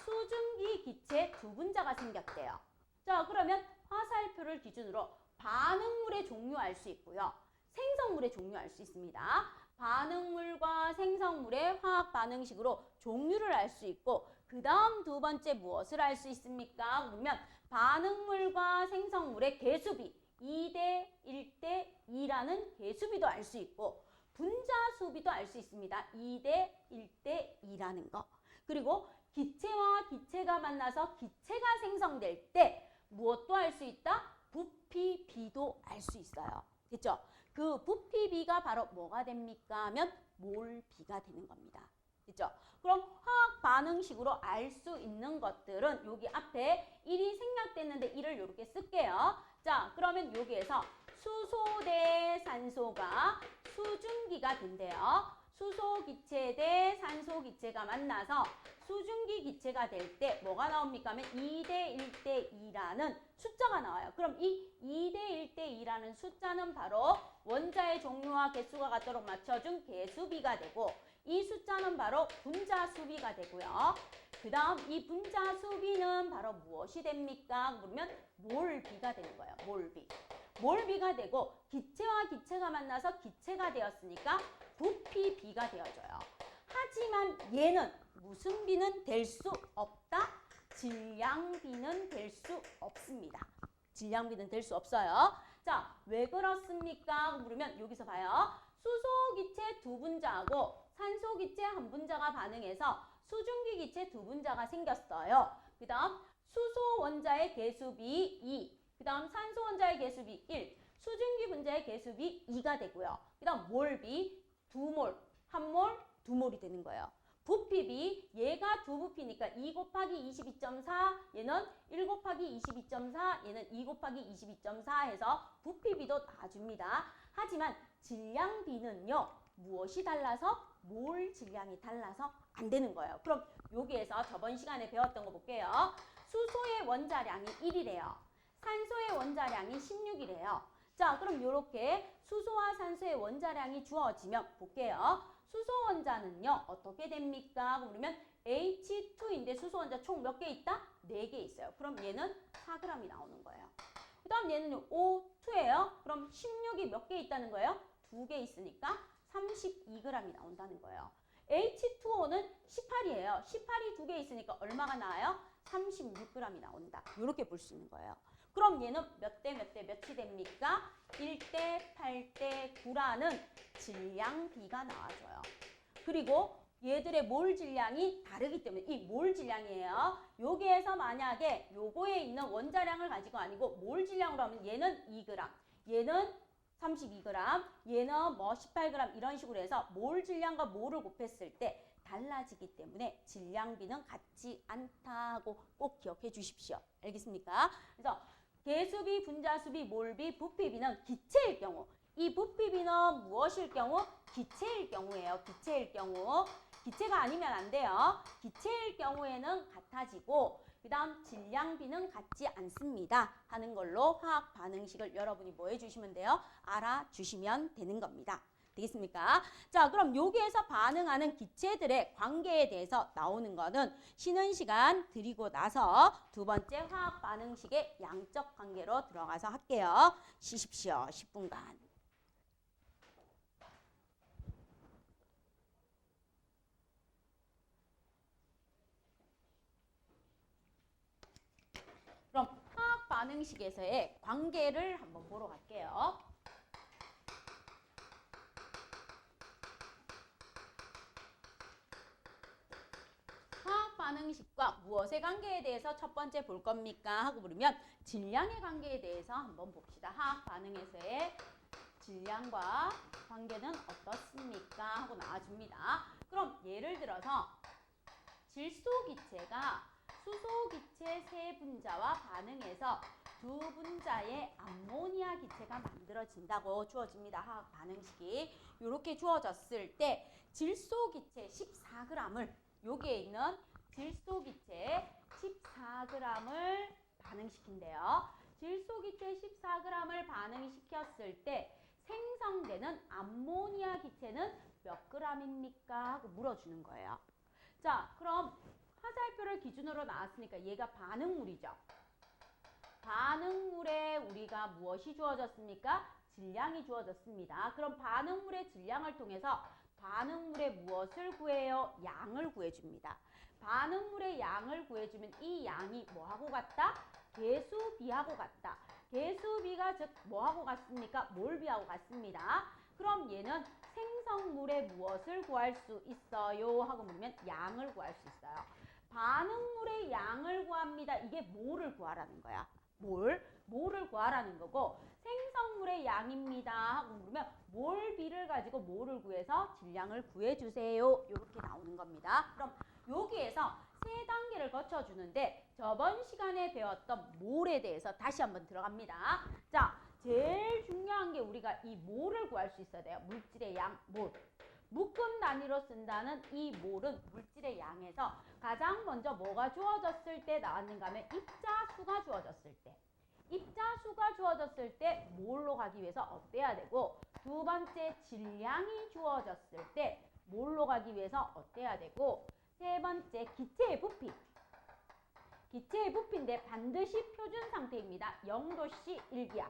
Speaker 1: 수증기 기체 두 분자가 생겼대요. 자, 그러면 화살표를 기준으로 반응물의 종류 알 수 있고요. 생성물의 종류 알 수 있습니다. 반응물과 생성물의 화학 반응식으로 종류를 알 수 있고 그 다음 두 번째 무엇을 알 수 있습니까? 그러면 반응물과 생성물의 개수비 2대 1대 2라는 개수비도 알 수 있고 분자 수비도 알 수 있습니다. 2대 1대 2라는 거. 그리고 기체와 기체가 만나서 기체가 생성될 때 무엇도 알 수 있다? 부피, 비도 알 수 있어요. 됐죠? 그 부피비가 바로 뭐가 됩니까? 하면 몰비가 되는 겁니다. 그죠? 그럼 화학 반응식으로 알 수 있는 것들은 여기 앞에 1이 생략됐는데 1을 이렇게 쓸게요. 자, 그러면 여기에서 수소 대 산소가 수증기가 된대요. 수소 기체 대 산소 기체가 만나서 수증기 기체가 될 때 뭐가 나옵니까? 하면 2대 1대 2라는 숫자가 나와요. 그럼 이 2대 1대 2라는 숫자는 바로 원자의 종류와 개수가 같도록 맞춰준 개수비가 되고 이 숫자는 바로 분자수비가 되고요. 그 다음 이 분자수비는 바로 무엇이 됩니까? 그러면 몰비가 되는 거예요. 몰비. 몰비가 되고 기체와 기체가 만나서 기체가 되었으니까 부피비가 되어져요. 하지만 얘는 무슨 비는 될 수 없다? 질량비는 될 수 없습니다. 질량비는 될 수 없어요. 자, 왜 그렇습니까? 그러면 여기서 봐요. 수소 기체 두 분자하고 산소 기체 한 분자가 반응해서 수증기 기체 두 분자가 생겼어요. 그 다음 수소 원자의 개수비 2, 그 다음 산소 원자의 개수비 1, 수증기 분자의 개수비 2가 되고요. 그 다음 몰비 2몰, 1몰, 2몰이 되는 거예요. 부피비, 얘가 두 부피니까 2 곱하기 22.4, 얘는 1 곱하기 22.4, 얘는 2 곱하기 22.4 해서 부피비도 나와줍니다. 하지만 질량비는요, 무엇이 달라서? 몰 질량이 달라서 안 되는 거예요. 그럼 여기에서 저번 시간에 배웠던 거 볼게요. 수소의 원자량이 1이래요. 산소의 원자량이 16이래요. 자, 그럼 이렇게 수소와 산소의 원자량이 주어지면 볼게요. 수소 원자는요, 어떻게 됩니까? 그러면 H2인데 수소 원자 총 몇 개 있다? 4개 있어요. 그럼 얘는 4g이 나오는 거예요. 그 다음 얘는 O2예요. 그럼 16이 몇 개 있다는 거예요? 2개 있으니까 32g이 나온다는 거예요. H2O는 18이에요. 18이 2개 있으니까 얼마가 나와요? 36g이 나온다. 이렇게 볼 수 있는 거예요. 그럼 얘는 몇 대 몇 대 몇이 됩니까? 1대 8대 9라는 질량비가 나와줘요. 그리고 얘들의 몰 질량이 다르기 때문에 이 몰 질량이에요. 여기에서 만약에 요거에 있는 원자량을 가지고 아니고 몰 질량으로 하면 얘는 2g, 얘는 32g, 얘는 뭐 18g 이런 식으로 해서 몰 질량과 몰을 곱했을 때 달라지기 때문에 질량비는 같지 않다 하고 꼭 기억해 주십시오. 알겠습니까? 그래서 개수비, 분자수비, 몰비, 부피비는 기체일 경우, 이 부피비는 무엇일 경우? 기체일 경우예요. 기체일 경우. 기체가 아니면 안 돼요. 기체일 경우에는 같아지고 그 다음 질량비는 같지 않습니다 하는 걸로 화학 반응식을 여러분이 뭐 해주시면 돼요? 알아주시면 되는 겁니다. 되겠습니까? 자, 그럼 여기에서 반응하는 기체들의 관계에 대해서 나오는 거는 쉬는 시간 드리고 나서 두 번째 화학 반응식의 양적 관계로 들어가서 할게요. 쉬십시오. 10분간. 그럼 화학 반응식에서의 관계를 한번 보러 갈게요. 화학 반응식과 무엇의 관계에 대해서 첫 번째 볼 겁니까? 하고 물으면 질량의 관계에 대해서 한번 봅시다. 화학 반응에서의 질량과 관계는 어떻습니까? 하고 나와줍니다. 그럼 예를 들어서 질소기체가 수소기체 세 분자와 반응해서 두 분자의 암모니아 기체가 만들어진다고 주어집니다. 화학 반응식이 이렇게 주어졌을 때 질소기체 14g을 여기에 있는 질소기체 14g을 반응시킨대요. 질소기체 14g을 반응시켰을 때 생성되는 암모니아 기체는 몇 g입니까? 하고 물어주는 거예요. 자, 그럼 화살표를 기준으로 나왔으니까 얘가 반응물이죠. 반응물에 우리가 무엇이 주어졌습니까? 질량이 주어졌습니다. 그럼 반응물의 질량을 통해서 반응물의 무엇을 구해요? 양을 구해줍니다. 반응물의 양을 구해주면 이 양이 뭐하고 같다? 개수비하고 같다. 개수비가 즉 뭐하고 같습니까? 몰비하고 같습니다. 그럼 얘는 생성물의 무엇을 구할 수 있어요? 하고 물으면 양을 구할 수 있어요. 반응물의 양을 구합니다. 이게 뭐를 구하라는 거야? 몰을 구하라는 거고 생성물의 양입니다 하고 물으면 몰비를 가지고 몰을 구해서 질량을 구해주세요. 이렇게 나오는 겁니다. 그럼 여기에서 세 단계를 거쳐주는데 저번 시간에 배웠던 몰에 대해서 다시 한번 들어갑니다. 자, 제일 중요한 게 우리가 이 몰을 구할 수 있어야 돼요. 물질의 양, 몰. 묶음 단위로 쓴다는 이 몰은 물질의 양에서 가장 먼저 뭐가 주어졌을 때 나왔는가 하면 입자수가 주어졌을 때. 입자수가 주어졌을 때 몰로 가기 위해서 어때야 되고 두 번째 질량이 주어졌을 때 몰로 가기 위해서 어때야 되고 세 번째 기체의 부피. 기체의 부피인데 반드시 표준 상태입니다. 0도씨 1기압.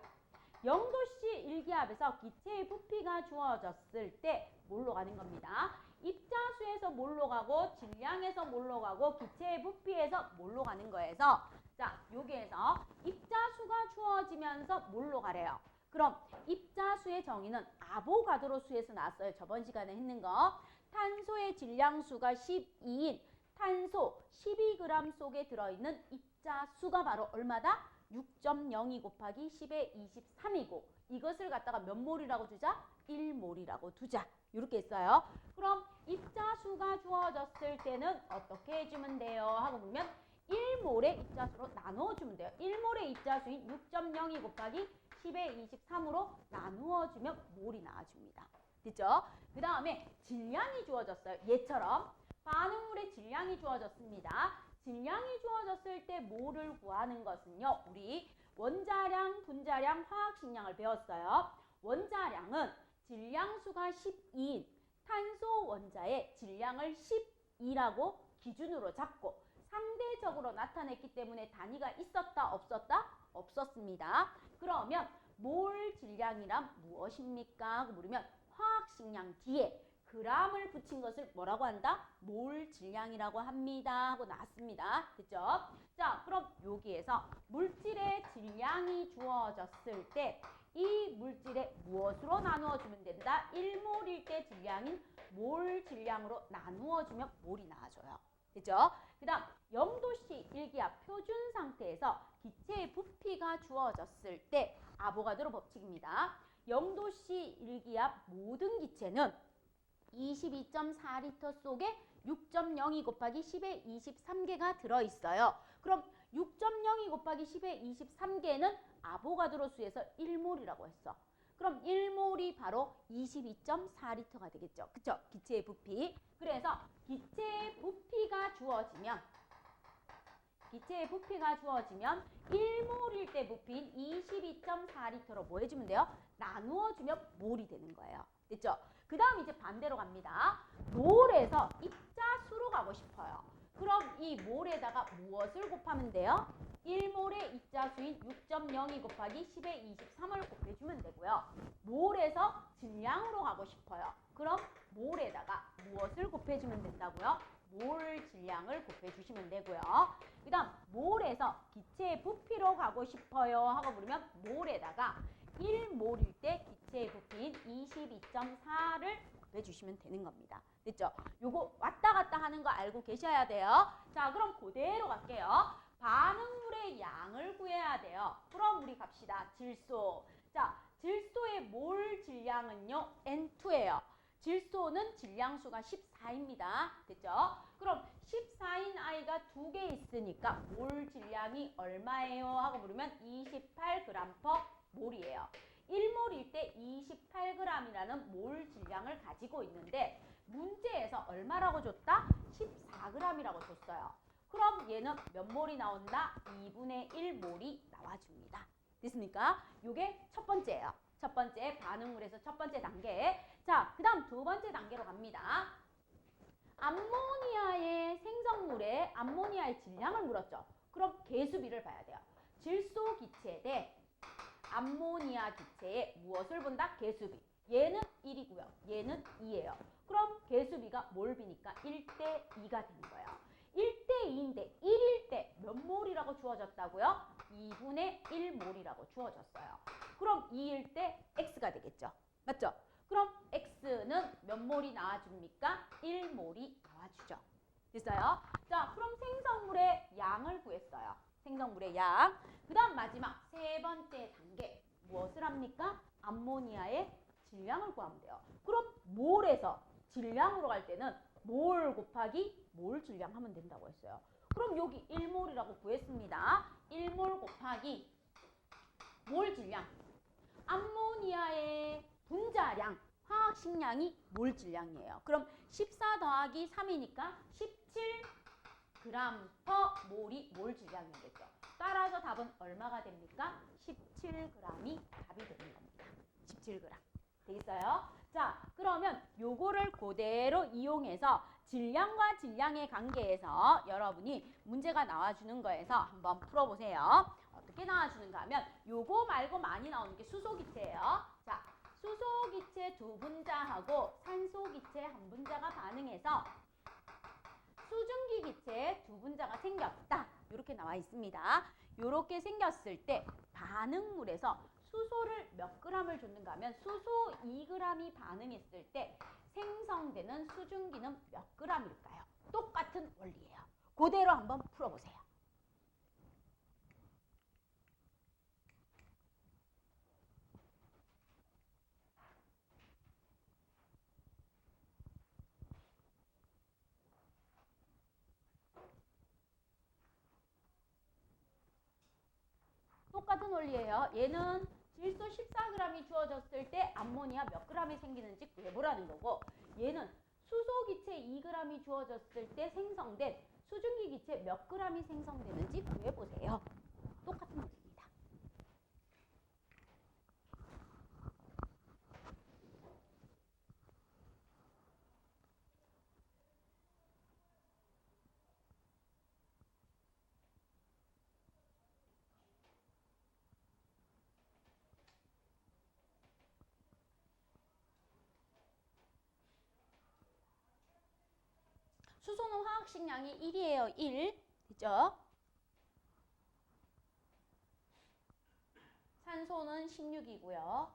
Speaker 1: 0도씨 1기압에서 기체의 부피가 주어졌을 때 몰로 가는 겁니다. 입자수에서 몰로 가고 질량에서 몰로 가고 기체의 부피에서 몰로 가는 거에서 자, 여기에서 입자수가 주어지면서 몰로 가래요. 그럼 입자수의 정의는 아보가드로 수에서 나왔어요. 저번 시간에 했는 거. 탄소의 질량수가 12인 탄소 12g 속에 들어있는 입자수가 바로 얼마다? 6.02 곱하기 10의 23이고 이것을 갖다가 몇 몰이라고 두자? 1몰이라고 두자. 이렇게 했어요. 그럼 입자수가 주어졌을 때는 어떻게 해주면 돼요? 하고 보면 1몰의 입자수로 나누어주면 돼요. 1몰의 입자수인 6.02 곱하기 10의 23으로 나누어주면 몰이 나와줍니다. 됐죠? 그 다음에 질량이 주어졌어요. 얘처럼 반응물의 질량이 주어졌습니다. 질량이 주어졌을 때 몰을 구하는 것은요. 우리 원자량, 분자량, 화학식량을 배웠어요. 원자량은 질량수가 12인 탄소 원자의 질량을 12라고 기준으로 잡고 상대적으로 나타냈기 때문에 단위가 있었다 없었다? 없었습니다. 그러면 몰 질량이란 무엇입니까? 하고 물으면 화학식량 뒤에 g을 붙인 것을 뭐라고 한다? 몰 질량이라고 합니다 하고 나왔습니다. 됐죠? 자, 그럼 여기에서 물질의 질량이 주어졌을 때 이 물질에 무엇으로 나누어주면 된다? 1몰일 때 질량인 몰 질량으로 나누어주면 몰이 나와줘요. 됐죠? 그 다음 0도씨 1기압 표준 상태에서 기체의 부피가 주어졌을 때 아보가드로 법칙입니다. 0도씨 1기압 모든 기체는 22.4리터 속에 6.02 곱하기 10의 23개가 들어있어요. 그럼 6.02 곱하기 10의 23개는 아보가드로 수에서 1몰이라고 했어. 그럼 1몰이 바로 22.4리터가 되겠죠. 그쵸? 기체의 부피. 그래서 기체의 부피가 주어지면 1몰일 때 부피인 22.4리터로 뭐 해주면 돼요? 나누어주면 몰이 되는 거예요. 됐죠? 그 다음 이제 반대로 갑니다. 몰에서 입자수로 가고 싶어요. 그럼 이 몰에다가 무엇을 곱하면 돼요? 1몰의 입자수인 6.02 곱하기 10의 23을 곱해주면 되고요. 몰에서 질량으로 가고 싶어요. 그럼 몰에다가 무엇을 곱해주면 된다고요? 몰 질량을 곱해주시면 되고요. 그 다음 몰에서 기체의 부피로 가고 싶어요 하고 물으면 몰에다가 1몰일 때 기체의 부피인 22.4를 곱해주시면 되는 겁니다. 됐죠? 요거 왔다 갔다 하는 거 알고 계셔야 돼요. 자, 그럼 그대로 갈게요. 반응물의 양을 구해야 돼요. 그럼 우리 갑시다. 질소. 자, 질소의 몰 질량은요. N2예요. 질소는 질량수가 14입니다. 됐죠? 그럼 14인 아이가 2개 있으니까 몰 질량이 얼마예요? 하고 물으면 28g/몰이에요. 1몰일 때 28g이라는 몰 질량을 가지고 있는데 문제에서 얼마라고 줬다? 14g이라고 줬어요. 그럼 얘는 몇 몰이 나온다? 2분의 1몰이 나와줍니다. 됐습니까? 요게 첫 번째예요. 첫 번째 반응물에서 첫 번째 단계. 자, 그 다음 두 번째 단계로 갑니다. 암모니아의 생성물의 암모니아의 질량을 물었죠. 그럼 개수비를 봐야 돼요. 질소 기체 대 암모니아 기체에 무엇을 본다? 개수비. 얘는 1이고요. 얘는 2예요. 그럼 개수비가 몰비니까 1대 2가 되는 거예요. 1대 2인데 1일 때 몇 몰이라고 주어졌다고요? 2분의 1몰이라고 주어졌어요. 그럼 2일 때 X가 되겠죠. 맞죠? 그럼 X는 몇 몰이 나와줍니까? 1몰이 나와주죠. 됐어요? 자, 그럼 생성물의 양을 구했어요. 생성물의 양. 그 다음 마지막 세 번째 단계 무엇을 합니까? 암모니아의 질량을 구하면 돼요. 그럼 몰에서 질량으로 갈 때는 몰 곱하기 몰 질량 하면 된다고 했어요. 그럼 여기 1몰이라고 구했습니다. 1몰 곱하기 몰 질량. 암모니아의 분자량, 화학식량이 몰 질량이에요. 그럼 14 더하기 3이니까 17g per 몰이 몰 질량이겠죠. 따라서 답은 얼마가 됩니까? 17g이 답이 되는 겁니다. 17g. 되겠어요? 자, 그러면 요거를 그대로 이용해서 질량과 질량의 관계에서 여러분이 문제가 나와주는 거에서 한번 풀어보세요. 어떻게 나와주는가 하면 요거 말고 많이 나오는 게 수소기체예요. 자, 수소기체 두 분자하고 산소기체 한 분자가 반응해서 수증기기체 두 분자가 생겼다. 이렇게 나와 있습니다. 이렇게 생겼을 때 반응물에서 수소를 몇 g을 줬는가 하면 수소 2g이 반응했을 때 생성되는 수증기는 몇 g일까요? 똑같은 원리예요. 그대로 한번 풀어보세요. 똑같은 원리예요. 얘는 질소 14g이 주어졌을 때 암모니아 몇 g이 생기는지 구해보라는 거고, 얘는 수소기체 2g이 주어졌을 때 생성된 수증기기체 몇 g이 생성되는지 구해보세요. 똑같은 원리입니다. 수소는 화학식량이 1이에요. 1. 그죠? 산소는 16이고요.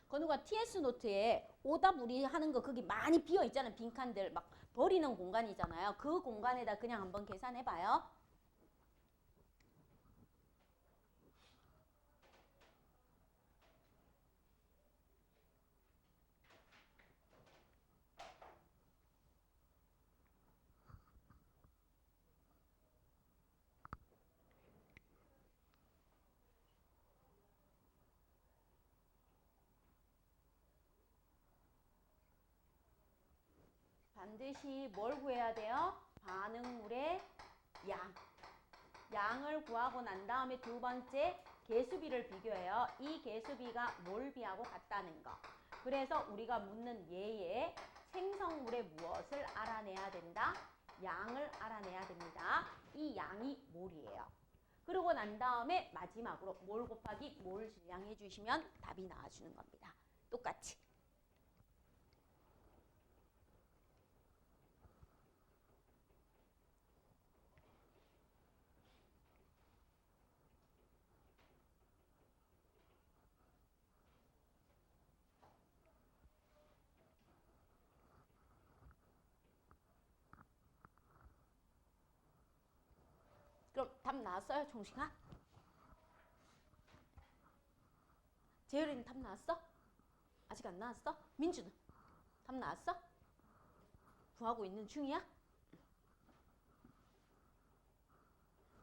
Speaker 1: 건우가 TS 노트에 오답 우리 하는 거 거기 많이 비어 있잖아요. 빈칸들 막 버리는 공간이잖아요. 그 공간에다 그냥 한번 계산해 봐요. 반드시 뭘 구해야 돼요? 반응물의 양. 양을 구하고 난 다음에 두 번째 개수비를 비교해요. 이 개수비가 몰비하고 같다는 거. 그래서 우리가 묻는 얘의 생성물의 무엇을 알아내야 된다? 양을 알아내야 됩니다. 이 양이 몰이에요. 그러고 난 다음에 마지막으로 몰 곱하기 몰 질량 해주시면 답이 나와주는 겁니다. 똑같이. 그럼 답 나왔어요, 종식아? 재율이는 답 나왔어? 아직 안 나왔어? 민주는 답 나왔어? 구하고 있는 중이야?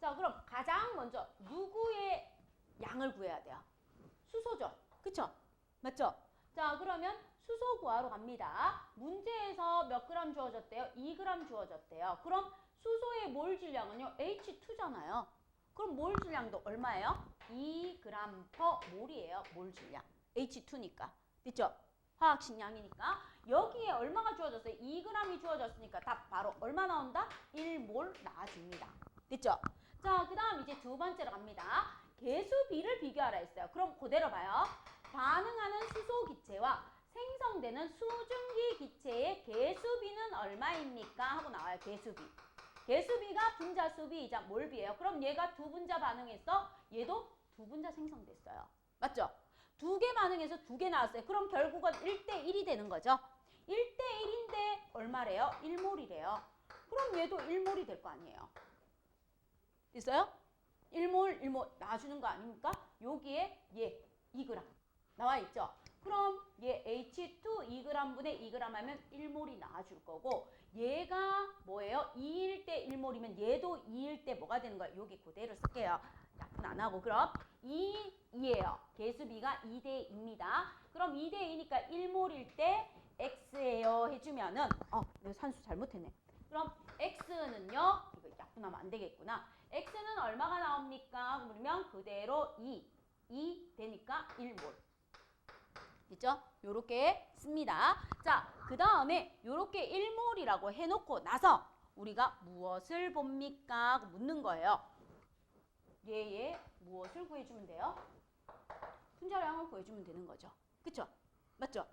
Speaker 1: 자, 그럼 가장 먼저 누구의 양을 구해야 돼요? 수소죠. 그쵸? 맞죠? 자, 그러면 수소 구하러 갑니다. 문제에서 몇 그램 주어졌대요? 2g 주어졌대요. 그럼 수소의 몰 질량은요? H2잖아요. 그럼 몰 질량도 얼마예요? 2g per 몰이에요. 몰 질량. H2니까. 됐죠? 화학식량이니까. 여기에 얼마가 주어졌어요? 2g이 주어졌으니까 답 바로 얼마 나온다? 1몰 나와줍니다. 됐죠? 자, 그 다음 이제 두 번째로 갑니다. 개수비를 비교하라 했어요. 그럼 그대로 봐요. 반응하는 수소 기체와 생성되는 수증기 기체의 개수비는 얼마입니까? 하고 나와요. 개수비. 개수비가 분자수비이자 몰비예요. 그럼 얘가 두 분자 반응했어. 얘도 두 분자 생성됐어요. 맞죠? 두 개 반응해서 두 개 나왔어요. 그럼 결국은 1대1이 되는 거죠. 1대1인데 얼마래요? 1몰이래요. 그럼 얘도 1몰이 될 거 아니에요. 됐어요? 1몰, 1몰 나와주는 거 아닙니까? 여기에 얘 2g 나와 있죠? 그럼 얘 H2 2g 분의 2g 하면 1몰이 나와줄 거고 얘가 뭐예요? 2일 때 1몰이면 얘도 2일 때 뭐가 되는 거예요? 여기 그대로 쓸게요. 약분 안 하고 그럼 2예요. 개수비가 2대 2입니다. 그럼 2대 2니까 1몰일 때 X예요 해주면은 내가 산수 잘못했네. 그럼 X는요? 이거 약분하면 안 되겠구나. X는 얼마가 나옵니까? 그러면 그대로 2 되니까 1몰. 됐죠? 요렇게 씁니다. 자, 그 다음에 요렇게 1몰이라고 해놓고 나서 우리가 무엇을 봅니까? 하고 묻는 거예요. 얘의 무엇을 구해주면 돼요? 분자량을 구해주면 되는 거죠. 그쵸? 맞죠?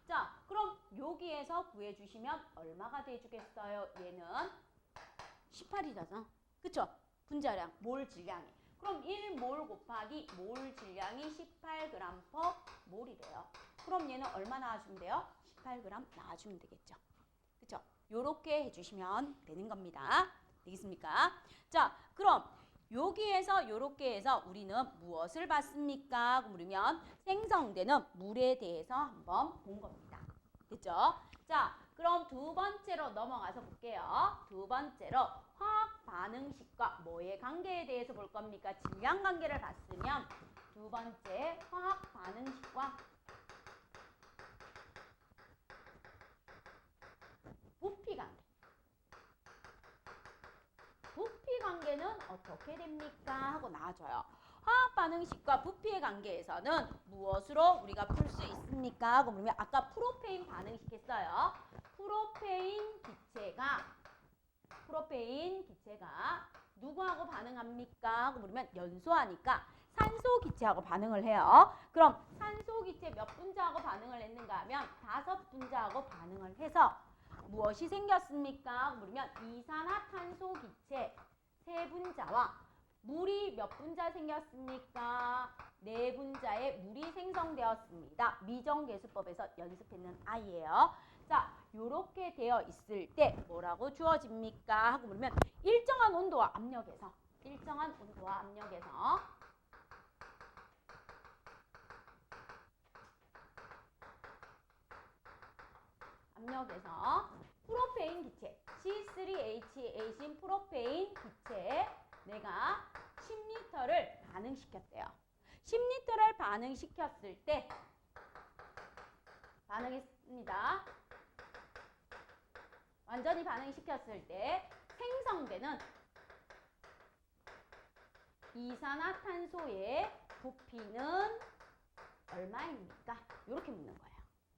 Speaker 1: 자, 그럼 여기에서 구해주시면 얼마가 돼주겠어요? 얘는 18이잖아. 그쵸? 분자량, 몰 질량이. 그럼 1몰 곱하기 몰 질량이 18g/몰이래요. 그럼 얘는 얼마 나와주면 돼요? 18g 나와주면 되겠죠. 그쵸? 요렇게 해주시면 되는 겁니다. 되겠습니까? 자, 그럼 여기에서 요렇게 해서 우리는 무엇을 봤습니까? 그러면 생성되는 물에 대해서 한번 본 겁니다. 됐죠? 자, 그럼 두 번째로 넘어가서 볼게요. 두 번째로 화학 반응식과 뭐의 관계에 대해서 볼 겁니까? 질량 관계를 봤으면 두 번째 화학 반응식과 부피 관계. 부피 관계는 어떻게 됩니까? 하고 나와줘요. 화학 반응식과 부피의 관계에서는 무엇으로 우리가 풀 수 있습니까? 하고 물으면 아까 프로페인 반응식 했어요. 프로페인 기체가 누구하고 반응합니까? 하고 물으면 연소하니까 산소 기체하고 반응을 해요. 그럼 산소 기체 몇 분자하고 반응을 했는가 하면 5분자하고 반응을 해서 무엇이 생겼습니까? 물으면 이산화탄소 기체 3분자와 물이 몇 분자 생겼습니까? 4분자의 물이 생성되었습니다. 미정계수법에서 연습했는 아이예요. 자, 요렇게 되어 있을 때 뭐라고 주어집니까? 하고 물으면 일정한 온도와 압력에서 프로페인 기체 C3H8인 프로페인 기체에 내가 10리터를 반응시켰대요. 10리터를 반응시켰을 때 반응했습니다. 완전히 반응시켰을 때 생성되는 이산화탄소의 부피는 얼마입니까? 이렇게 묻는 거예요.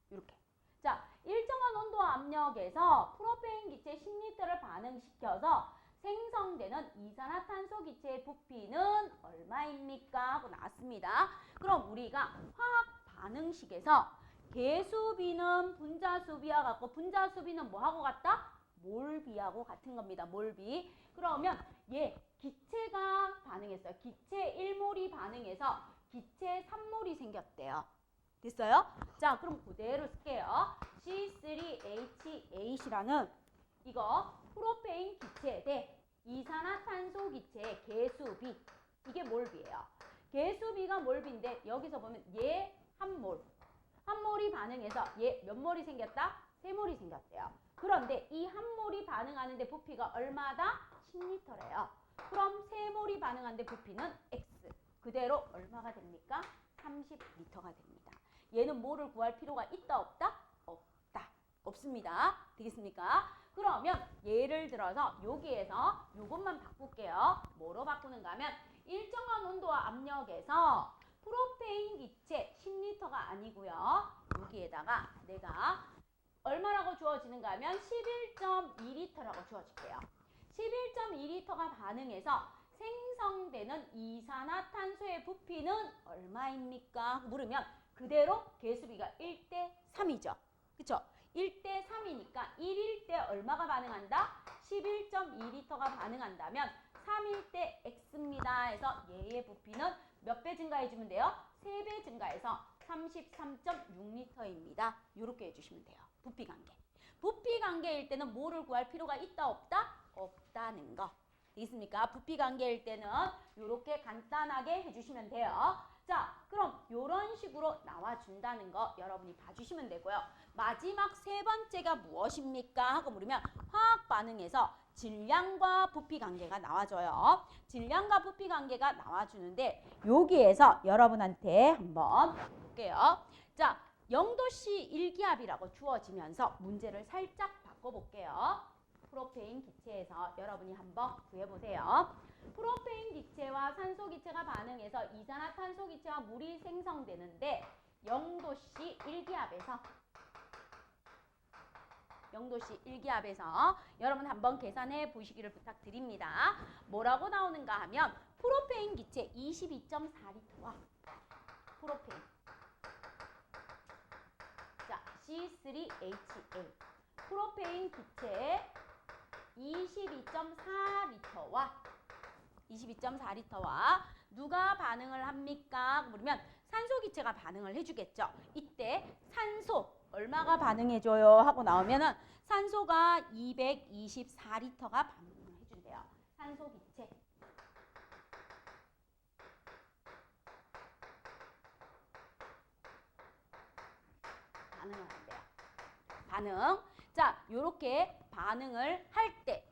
Speaker 1: 이렇게. 자, 일정한 온도와 압력에서 프로페인 기체 10리터를 반응시켜서 생성되는 이산화탄소 기체의 부피는 얼마입니까? 하고 나왔습니다. 그럼 우리가 화학 반응식에서 개수비는 분자수비와 같고 분자수비는 뭐하고 같다? 몰비하고 같은 겁니다. 몰비. 그러면 얘 기체가 반응했어요. 기체 1몰이 반응해서 기체 3몰이 생겼대요. 됐어요? 자, 그럼 그대로 쓸게요. C3H8이라는 이거 프로페인 기체 대 이산화탄소 기체의 개수비. 이게 몰비예요. 개수비가 몰비인데 여기서 보면 얘 한 몰이 반응해서 얘 몇 몰이 생겼다? 3몰이 생겼대요. 그런데 이 한 몰이 반응하는데 부피가 얼마다? 10리터래요. 그럼 3몰이 반응하는데 부피는 X. 그대로 얼마가 됩니까? 30리터가 됩니다. 얘는 뭐를 구할 필요가 있다 없다? 없다. 없습니다. 되겠습니까? 그러면 예를 들어서 여기에서 요것만 바꿀게요. 뭐로 바꾸는가 하면 일정한 온도와 압력에서 프로페인 기체 10리터가 아니고요. 여기에다가 내가 얼마라고 주어지는가 하면 11.2리터라고 주어질게요. 11.2리터가 반응해서 생성되는 이산화탄소의 부피는 얼마입니까? 물으면 그대로 개수비가 1대3이죠. 그쵸? 1대3이니까 1일 때 얼마가 반응한다? 11.2L가 반응한다면 3일 때 X입니다 해서 얘의 부피는 몇 배 증가해주면 돼요? 3배 증가해서 33.6L입니다. 이렇게 해주시면 돼요. 부피 관계. 부피 관계일 때는 뭐를 구할 필요가 있다 없다? 없다는 거. 되겠습니까? 부피 관계일 때는 이렇게 간단하게 해주시면 돼요. 자, 그럼 이런 식으로 나와준다는 거 여러분이 봐주시면 되고요. 마지막 세 번째가 무엇입니까? 하고 물으면 화학 반응에서 질량과 부피 관계가 나와줘요. 질량과 부피 관계가 나와주는데 여기에서 여러분한테 한번 볼게요. 자, 0도씨 1기압이라고 주어지면서 문제를 살짝 바꿔볼게요. 프로페인 기체에서 여러분이 한번 구해보세요. 프로페인 기체와 산소 기체가 반응해서 이산화탄소 기체와 물이 생성되는데 0도씨 1기압에서 여러분 한번 계산해 보시기를 부탁드립니다. 뭐라고 나오는가 하면 프로페인 기체 22.4L와 프로페인 자 C3H8 프로페인 기체 22.4L와 누가 반응을 합니까? 물으면 산소 기체가 반응을 해주겠죠. 이때 산소 얼마가 반응해줘요? 하고 나오면은 산소가 224L가 반응을 해준대요. 산소 기체. 반응을 한대요. 반응. 자, 요렇게 반응을 할 때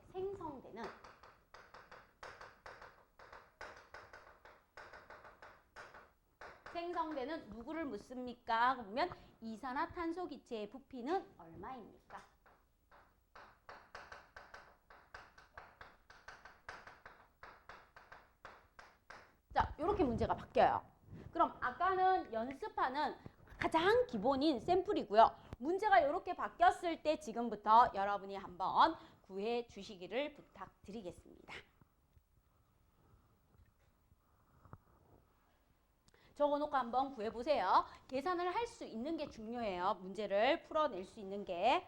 Speaker 1: 생성되는 누구를 묻습니까? 하고 보면 이산화탄소 기체의 부피는 얼마입니까? 자, 이렇게 문제가 바뀌어요. 그럼 아까는 연습하는 가장 기본인 샘플이고요. 문제가 이렇게 바뀌었을 때 지금부터 여러분이 한번 구해 주시기를 부탁드리겠습니다. 적어놓고 한번 구해보세요. 계산을 할 수 있는 게 중요해요. 문제를 풀어낼 수 있는 게.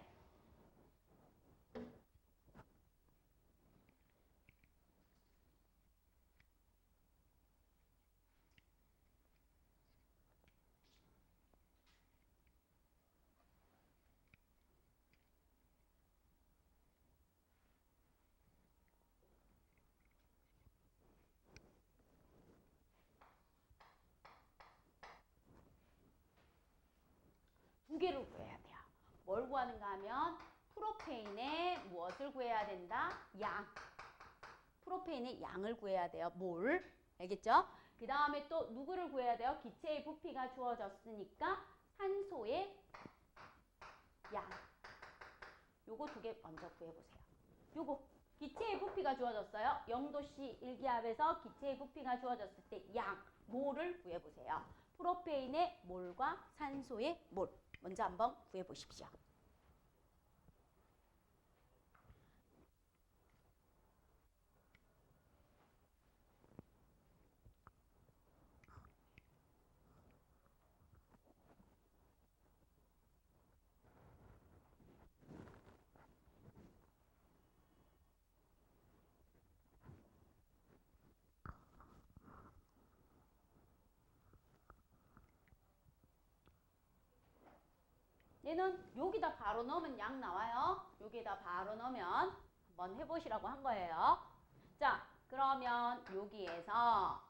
Speaker 1: 두 개를 구해야 돼요. 뭘 구하는가 하면 프로페인의 무엇을 구해야 된다? 양. 프로페인의 양을 구해야 돼요. 몰. 알겠죠? 그 다음에 또 누구를 구해야 돼요? 기체의 부피가 주어졌으니까 산소의 양. 요거 두 개 먼저 구해보세요. 요거 기체의 부피가 주어졌어요. 0도씨 1기압에서 기체의 부피가 주어졌을 때 양, 몰을 구해보세요. 프로페인의 몰과 산소의 몰. 먼저 한번 구해보십시오. 얘는 여기다 바로 넣으면 양 나와요. 여기다 바로 넣으면 한번 해보시라고 한 거예요. 자, 그러면 여기에서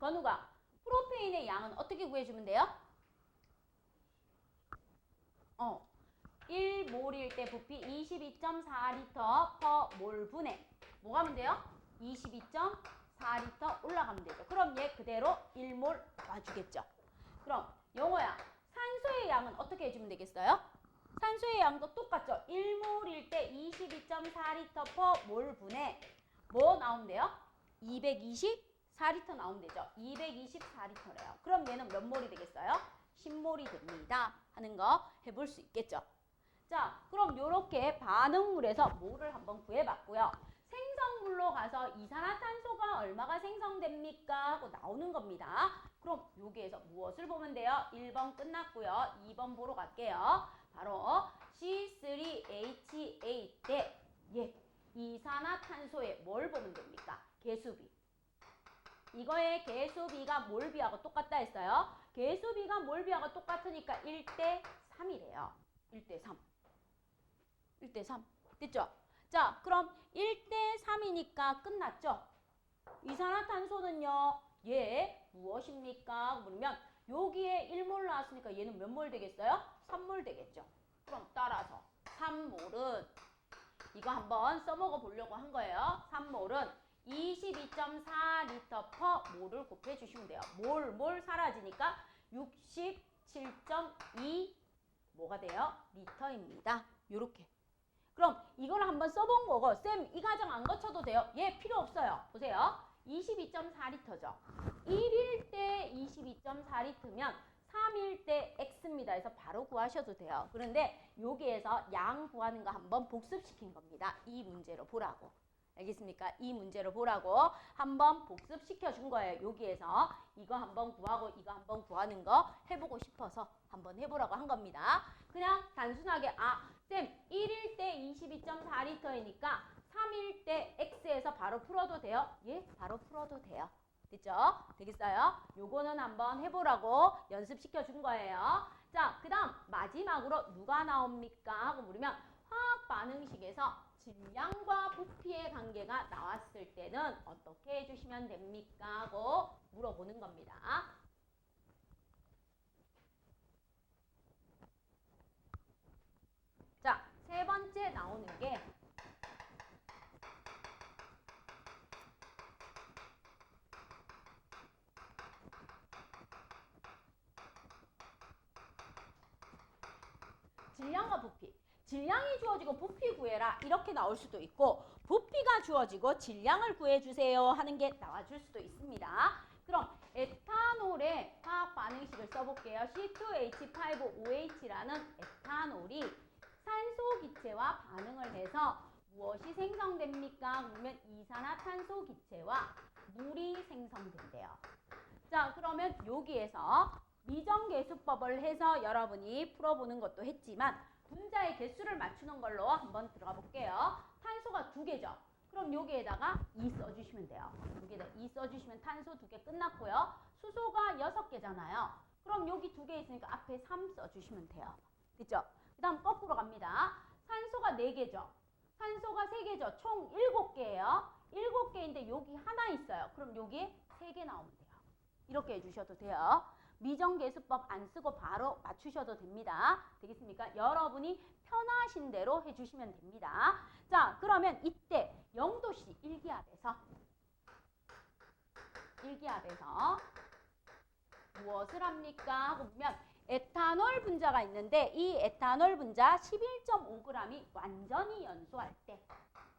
Speaker 1: 건우가 프로페인의 양은 어떻게 구해주면 돼요? 1몰일 때 부피 22.4L/몰 분의 뭐 하면 돼요? 22.4L 올라가면 되죠. 그럼 얘 그대로 1몰 와주겠죠. 그럼 영호야, 산소의 양은 어떻게 해주면 되겠어요? 산소의 양도 똑같죠. 1몰일 때 22.4L/몰 분의 뭐 나오면 돼요? 224L 나오면 되죠. 224L래요. 그럼 얘는 몇 몰이 되겠어요? 10몰이 됩니다. 하는 거 해볼 수 있겠죠. 자, 그럼 이렇게 반응물에서 몰을 한번 구해봤고요. 생성물로 가서 이산화탄소가 얼마가 생성됩니까? 하고 나오는 겁니다. 그럼 여기에서 무엇을 보면 돼요? 1번 끝났고요. 2번 보러 갈게요. 바로 C3H8 대 이산화탄소에 뭘 보면 됩니까? 개수비. 이거의 개수비가 몰비하고 똑같다 했어요. 개수비가 몰비하고 똑같으니까 1대 3이래요. 1대 3. 1대 3. 됐죠? 자, 그럼 1대 3이니까 끝났죠? 이산화탄소는요. 얘 무엇입니까? 그러면 여기에 1몰 나왔으니까 얘는 몇 몰 되겠어요? 3몰 되겠죠. 그럼 따라서 3몰은 이거 한번 써먹어 보려고 한 거예요. 3몰은 22.4리터 퍼 몰을 곱해 주시면 돼요. 몰 사라지니까 67.2 뭐가 돼요? 리터입니다. 요렇게. 그럼 이걸 한번 써본 거고 쌤 이 과정 안 거쳐도 돼요? 예, 필요 없어요. 보세요. 22.4리터죠. 1일 때 22.4리터면 3일 때 X입니다. 해서 바로 구하셔도 돼요. 그런데 여기에서 양 구하는 거 한번 복습시킨 겁니다. 이 문제로 보라고. 알겠습니까? 이 문제로 보라고 한번 복습시켜 준 거예요. 여기에서 이거 한번 구하고 이거 한번 구하는 거 해보고 싶어서 한번 해보라고 한 겁니다. 그냥 단순하게 쌤 1일 때 22.4리터이니까 3일 때 X에서 바로 풀어도 돼요? 예, 바로 풀어도 돼요. 됐죠? 되겠어요? 요거는 한번 해보라고 연습시켜 준 거예요. 자, 그 다음 마지막으로 누가 나옵니까? 하고 물으면 화학 반응식에서 질량과 부피의 관계가 나왔을 때는 어떻게 해주시면 됩니까? 하고 물어보는 겁니다. 자, 세 번째 나오는 게 질량과 부피. 질량이 주어지고 부피 구해라 이렇게 나올 수도 있고 부피가 주어지고 질량을 구해주세요 하는 게 나와줄 수도 있습니다. 그럼 에탄올의 화학 반응식을 써볼게요. C2H5OH라는 에탄올이 산소 기체와 반응을 해서 무엇이 생성됩니까? 그러면 이산화탄소 기체와 물이 생성된대요. 자, 그러면 여기에서 미정계수법을 해서 여러분이 풀어보는 것도 했지만 분자의 개수를 맞추는 걸로 한번 들어가 볼게요. 탄소가 2개죠. 그럼 여기에다가 2 써주시면 돼요. 여기에다 2 써주시면 탄소 2개 끝났고요. 수소가 6개잖아요. 그럼 여기 2개 있으니까 앞에 3 써주시면 돼요. 됐죠? 그 다음 거꾸로 갑니다. 산소가 4개죠. 산소가 3개죠. 총 7개예요. 7개인데 여기 하나 있어요. 그럼 여기에 3개 나오면 돼요. 이렇게 해주셔도 돼요. 미정계수법 안 쓰고 바로 맞추셔도 됩니다. 되겠습니까? 여러분이 편하신 대로 해주시면 됩니다. 자, 그러면 이때 0도씨 1기압에서 무엇을 합니까? 하고 보면 에탄올 분자가 있는데 이 에탄올 분자 11.5g이 완전히 연소할 때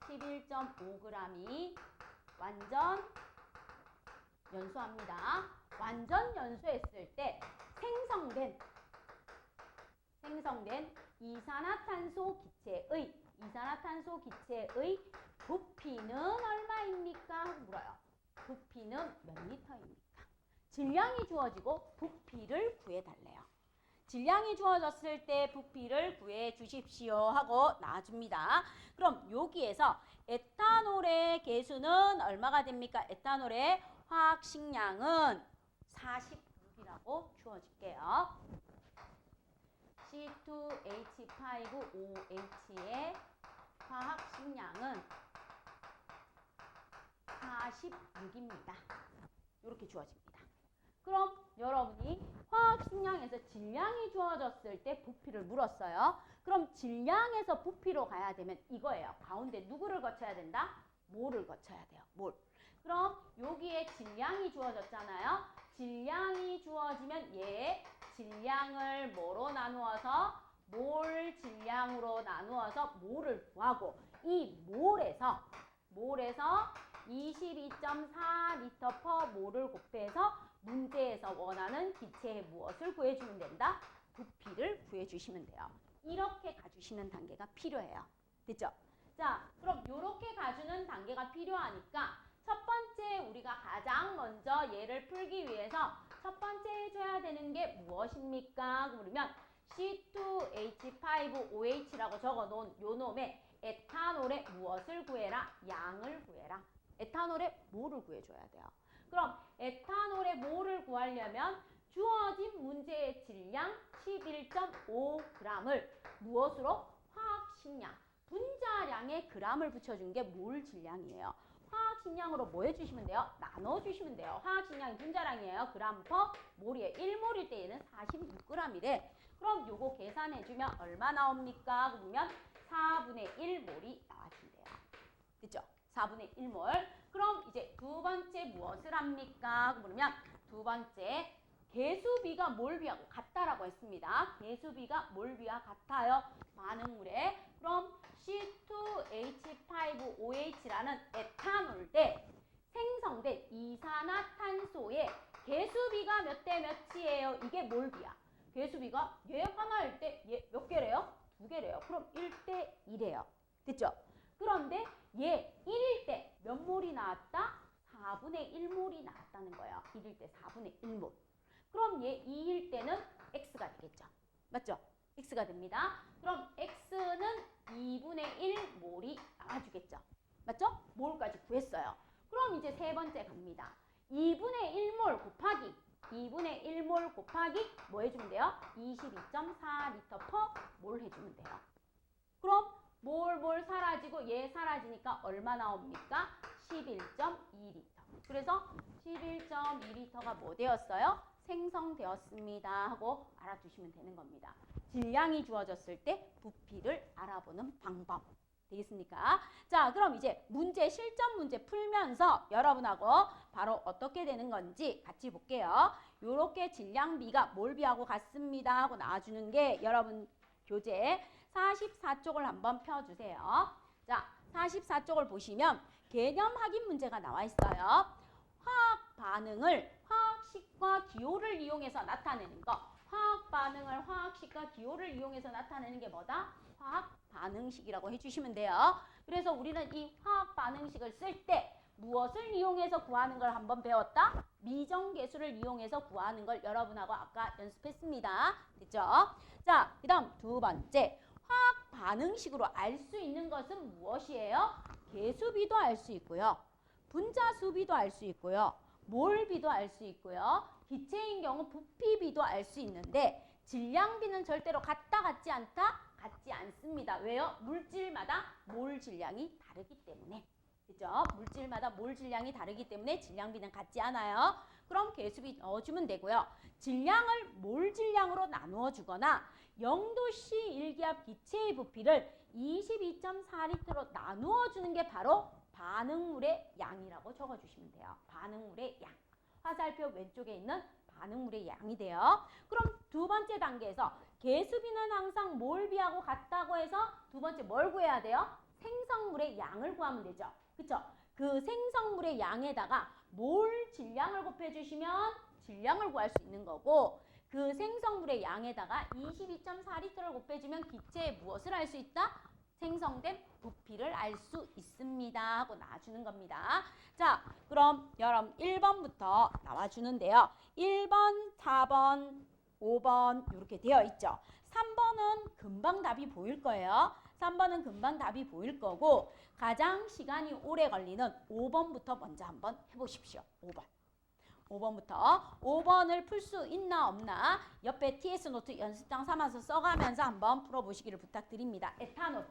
Speaker 1: 11.5g이 완전 연소합니다. 완전 연소했을 때 생성된 이산화탄소 기체의 부피는 얼마입니까? 물어요. 부피는 몇 리터입니까? 질량이 주어지고 부피를 구해달래요. 질량이 주어졌을 때 부피를 구해 주십시오 하고 나와줍니다. 그럼 여기에서 에탄올의 개수는 얼마가 됩니까? 에탄올의 화학식량은 46이라고 주어질게요. C2H5OH의 화학식량은 46입니다. 이렇게 주어집니다. 그럼 여러분이 화학식량에서 질량이 주어졌을 때 부피를 물었어요. 그럼 질량에서 부피로 가야 되면 이거예요. 가운데 누구를 거쳐야 된다? 몰을 거쳐야 돼요. 몰. 그럼 여기에 질량이 주어졌잖아요. 질량이 주어지면 질량을 뭐로 나누어서 몰 질량으로 나누어서 몰을 구하고 이 몰에서 22.4리터 퍼 몰을 곱해서 문제에서 원하는 기체의 무엇을 구해주면 된다? 부피를 구해주시면 돼요. 이렇게 가주시는 단계가 필요해요. 됐죠? 자, 그럼 이렇게 가주는 단계가 필요하니까 첫 번째 우리가 가장 먼저 얘를 풀기 위해서 첫 번째 해줘야 되는 게 무엇입니까? 그러면 C2H5OH라고 적어놓은 요 놈의 에탄올의 무엇을 구해라? 양을 구해라. 에탄올의 뭐를 구해줘야 돼요? 그럼 에탄올의 뭐를 구하려면 주어진 문제의 질량 11.5g을 무엇으로? 화학식량. 분자량의 g을 붙여준 게 몰 질량이에요. 화학식량으로 뭐 해주시면 돼요? 나눠주시면 돼요. 화학식량이 분자량이에요. 그램 퍼 몰이에요. 1몰일 때 얘는 46g이래. 그럼 요거 계산해주면 얼마 나옵니까? 그러면 4분의 1몰이 나와준대요. 그죠? 4분의 1몰. 그럼 이제 두 번째 무엇을 합니까? 그러면 두 번째 개수비가 몰비하고 같다라고 했습니다. 개수비가 몰비와 같아요. 반응물에. 그럼 C2H5OH라는 에탄올 대 생성된 이산화탄소의 개수비가 몇 대 몇이에요? 이게 몰비야. 개수비가 얘 하나일 때 얘 몇 개래요? 두 개래요. 그럼 1대 1이에요. 됐죠? 그런데 얘 1일 때 몇 몰이 나왔다? 4분의 1몰이 나왔다는 거예요. 1일 때 4분의 1몰. 그럼 얘 2일 때는 X가 되겠죠. 맞죠? X가 됩니다. 그럼 X는 2분의 1몰이 나와주겠죠. 맞죠? 몰까지 구했어요. 그럼 이제 세 번째 갑니다. 2분의 1몰 곱하기 2분의 1몰 곱하기 뭐 해주면 돼요? 22.4L per 몰 해주면 돼요. 그럼 몰 사라지고 얘 사라지니까 얼마 나옵니까? 11.2L. 그래서 11.2L가 뭐 되었어요? 생성되었습니다 하고 알아두시면 되는 겁니다. 질량이 주어졌을 때 부피를 알아보는 방법. 되겠습니까? 자, 그럼 이제 문제, 실전 문제 풀면서 여러분하고 바로 어떻게 되는 건지 같이 볼게요. 요렇게 질량비가 몰비하고 같습니다 하고 나와주는 게 여러분 교재 44쪽을 한번 펴주세요. 자, 44쪽을 보시면 개념 확인 문제가 나와 있어요. 화학 반응을 화학식과 기호를 이용해서 나타내는 거. 화학 반응을 화학식과 기호를 이용해서 나타내는 게 뭐다? 화학 반응식이라고 해주시면 돼요. 그래서 우리는 이 화학 반응식을 쓸 때 무엇을 이용해서 구하는 걸 한번 배웠다? 미정계수를 이용해서 구하는 걸 여러분하고 아까 연습했습니다. 됐죠? 자, 그 다음 두 번째. 화학 반응식으로 알 수 있는 것은 무엇이에요? 개수비도 알 수 있고요. 분자수비도 알 수 있고요. 몰비도 알 수 있고요. 기체인 경우 부피비도 알 수 있는데 질량비는 절대로 같지 않다? 같지 않습니다. 왜요? 물질마다 몰 질량이 다르기 때문에. 그죠? 물질마다 몰 질량이 다르기 때문에 질량비는 같지 않아요. 그럼 개수비 넣어주면 되고요. 질량을 몰 질량으로 나누어 주거나 0도씨 1기압 기체의 부피를 22.4L로 나누어 주는 게 바로 반응물의 양이라고 적어주시면 돼요. 반응물의 양. 화살표 왼쪽에 있는 반응물의 양이 돼요. 그럼 두 번째 단계에서 개수비는 항상 몰비하고 같다고 해서 두 번째 뭘 구해야 돼요? 생성물의 양을 구하면 되죠. 그쵸? 그 생성물의 양에다가 몰 질량을 곱해주시면 질량을 구할 수 있는 거고 그 생성물의 양에다가 22.4L를 곱해주면 기체에 무엇을 알 수 있다? 생성된 부피를 알 수 있습니다 하고 나와주는 겁니다. 자, 그럼 여러분 1번부터 나와주는데요. 1번, 4번, 5번 이렇게 되어 있죠. 3번은 금방 답이 보일 거예요. 3번은 금방 답이 보일 거고 가장 시간이 오래 걸리는 5번부터 먼저 한번 해보십시오. 5번부터 5번을 풀 수 있나 없나 옆에 TS 노트 연습장 삼아서 써가면서 한번 풀어보시기를 부탁드립니다. 에탄올.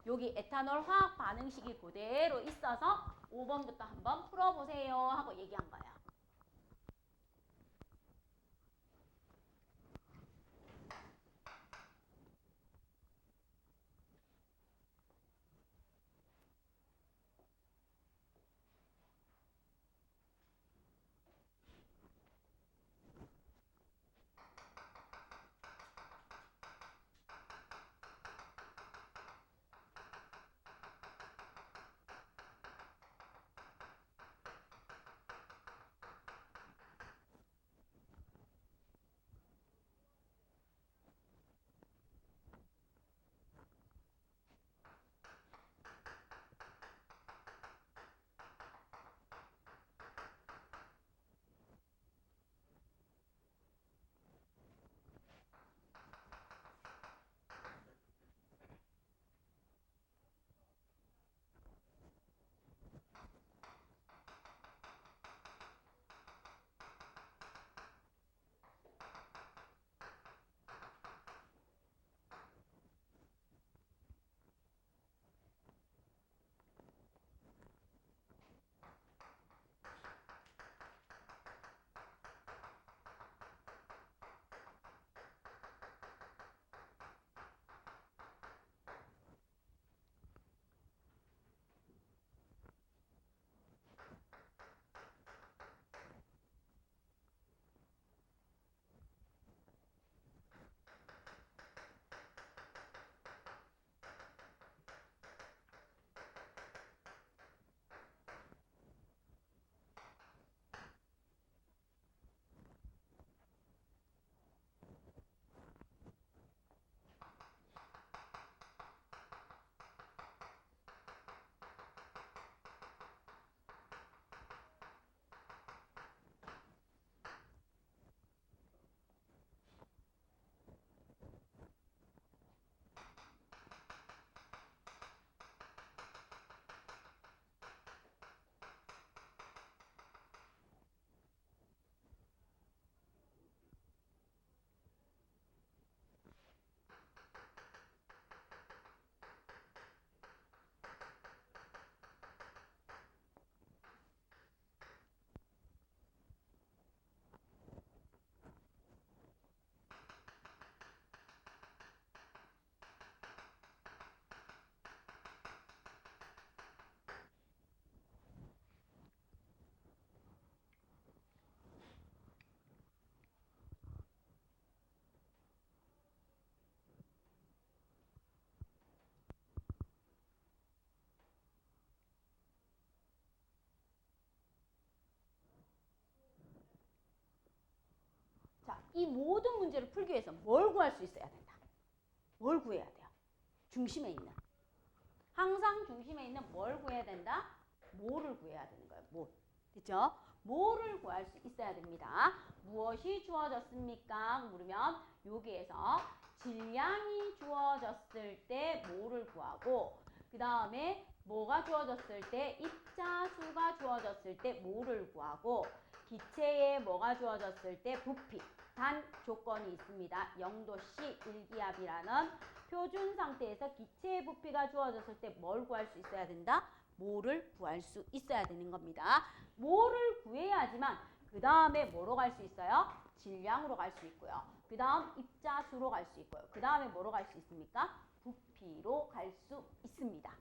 Speaker 1: 여기 에탄올 화학 반응식이 그대로 있어서 5번부터 한번 풀어보세요 하고 얘기한 거예요. 이 모든 문제를 풀기 위해서 뭘 구할 수 있어야 된다? 뭘 구해야 돼요? 중심에 있는. 항상 중심에 있는 뭘 구해야 된다? 뭐를 구해야 되는 거예요. 뭐. 됐죠? 뭐를 구할 수 있어야 됩니다. 무엇이 주어졌습니까? 물으면 여기에서 질량이 주어졌을 때 뭐를 구하고 그 다음에 뭐가 주어졌을 때 입자수가 주어졌을 때 뭐를 구하고 기체에 뭐가 주어졌을 때 부피. 단 조건이 있습니다. 0도씨 1기압이라는 표준 상태에서 기체의 부피가 주어졌을 때 뭘 구할 수 있어야 된다? 뭐를 구할 수 있어야 되는 겁니다. 뭐를 구해야지만 그 다음에 뭐로 갈 수 있어요? 질량으로 갈 수 있고요. 그 다음 입자수로 갈 수 있고요. 그 다음에 뭐로 갈 수 있습니까? 부피로 갈 수 있습니다.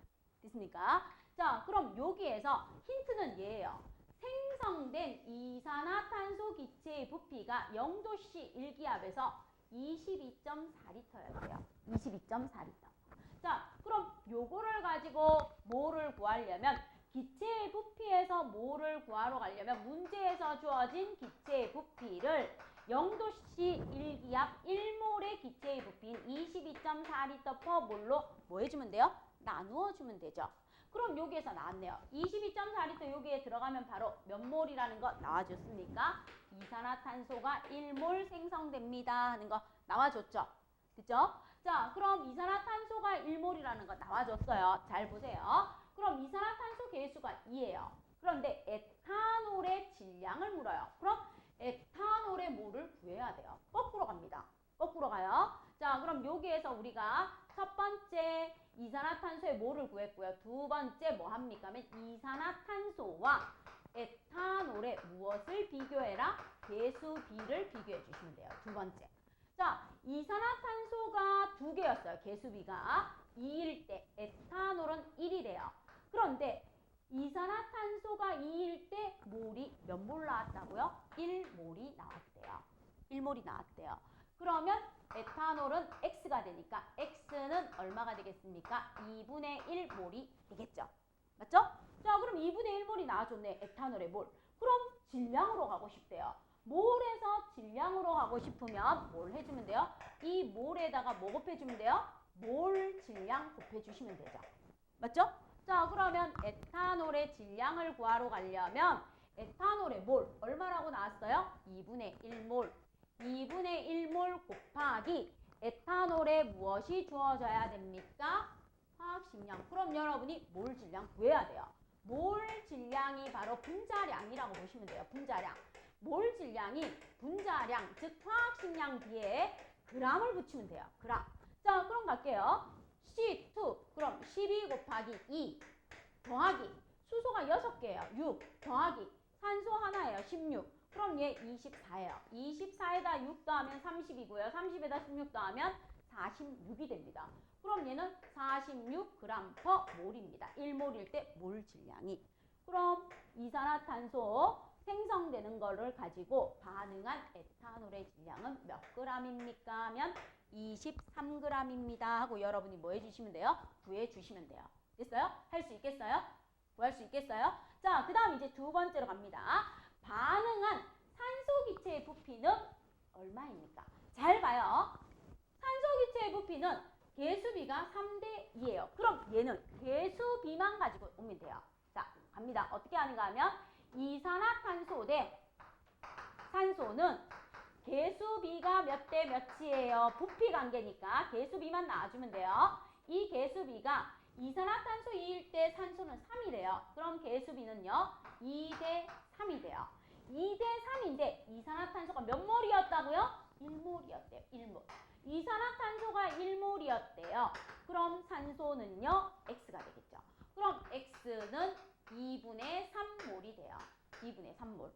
Speaker 1: 됐습니까? 자, 그럼 여기에서 힌트는 얘예요. 생성된 이산화탄소 기체의 부피가 0도씨 1기압에서 22.4리터여야 돼요. 22.4리터. 자, 그럼 요거를 가지고 뭐를 구하려면 기체의 부피에서 뭐를 구하러 가려면 문제에서 주어진 기체의 부피를 0도씨 1기압 1몰의 기체의 부피인 22.4리터 per 몰로 뭐 해주면 돼요? 나누어 주면 되죠. 그럼 여기에서 나왔네요. 22.4리터 여기에 들어가면 바로 몇 몰이라는 거 나와줬습니까? 이산화탄소가 1몰 생성됩니다 하는 거 나와줬죠. 그죠? 자, 그럼 이산화탄소가 1몰이라는 거 나와줬어요. 잘 보세요. 그럼 이산화탄소 계수가 2예요. 그런데 에탄올의 질량을 물어요. 그럼 에탄올의 몰을 구해야 돼요. 거꾸로 갑니다. 거꾸로 가요. 자, 그럼 여기에서 우리가 첫 번째 이산화탄소의 몰을 구했고요. 두 번째 뭐 합니까? 하면 이산화탄소와 에탄올의 무엇을 비교해라? 개수비를 비교해 주시면 돼요. 두 번째. 자, 이산화탄소가 2개였어요. 개수비가 2일 때 에탄올은 1이래요. 그런데 이산화탄소가 2일 때 몰이 몇 몰 나왔다고요? 1몰이 나왔대요. 1몰이 나왔대요. 그러면 에탄올은 X가 되니까 X는 얼마가 되겠습니까? 2분의 1몰이 되겠죠. 맞죠? 자, 그럼 2분의 1몰이 나와줬네. 에탄올의 몰. 그럼 질량으로 가고 싶대요. 몰에서 질량으로 가고 싶으면 뭘 해주면 돼요? 이 몰에다가 뭐 곱해주면 돼요? 몰 질량 곱해주시면 되죠. 맞죠? 자, 그러면 에탄올의 질량을 구하러 가려면 에탄올의 몰 얼마라고 나왔어요? 2분의 1몰. 2분의 1몰 곱하기 에탄올에 무엇이 주어져야 됩니까? 화학식량. 그럼 여러분이 몰 질량 구해야 돼요. 몰 질량이 바로 분자량이라고 보시면 돼요. 분자량. 몰 질량이 분자량, 즉 화학식량 뒤에 g을 붙이면 돼요. 그람. 자, 그럼 갈게요. C2, 그럼 12 곱하기 2 더하기 수소가 6개예요. 6 더하기 산소 하나예요. 16. 그럼 얘 24예요. 24에다 6 더하면 30이고요. 30에다 16 더하면 46이 됩니다. 그럼 얘는 46g per 몰입니다. 1몰일 때 몰 질량이. 그럼 이산화탄소 생성되는 거를 가지고 반응한 에탄올의 질량은 몇 g입니까? 하면 23g입니다. 하고 여러분이 뭐 해주시면 돼요? 구해주시면 돼요. 됐어요? 할 수 있겠어요? 구할 수 있겠어요? 자, 그 다음 이제 두 번째로 갑니다. 반응한 산소 기체의 부피는 얼마입니까? 잘 봐요. 산소 기체의 부피는 개수비가 3대 2예요. 그럼 얘는 개수비만 가지고 오면 돼요. 자, 갑니다. 어떻게 하는가 하면 이산화탄소 대 산소는 개수비가 몇 대 몇이에요? 부피 관계니까 개수비만 나와주면 돼요. 이 개수비가 이산화탄소 2일 때 산소는 3이래요. 그럼 개수비는요? 2대 3이 돼요. 2대 3인데 이산화탄소가 몇 몰이었다고요? 1몰이었대요. 1몰. 이산화탄소가 1몰이었대요. 그럼 산소는요? X가 되겠죠. 그럼 X는 2분의 3몰이 돼요. 2분의 3몰.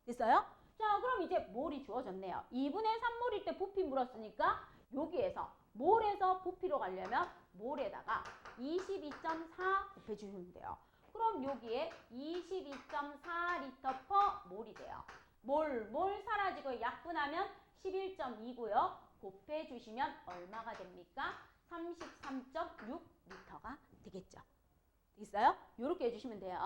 Speaker 1: 됐어요? 자, 그럼 이제 몰이 주어졌네요. 2분의 3몰일 때 부피 물었으니까 여기에서 몰에서 부피로 가려면 몰에다가 22.4 곱해주시면 돼요. 그럼 여기에 22.4리터 per 몰이 돼요. 몰 사라지고 약분하면 11.2고요. 곱해주시면 얼마가 됩니까? 33.6리터가 되겠죠. 있어요? 이렇게 해주시면 돼요.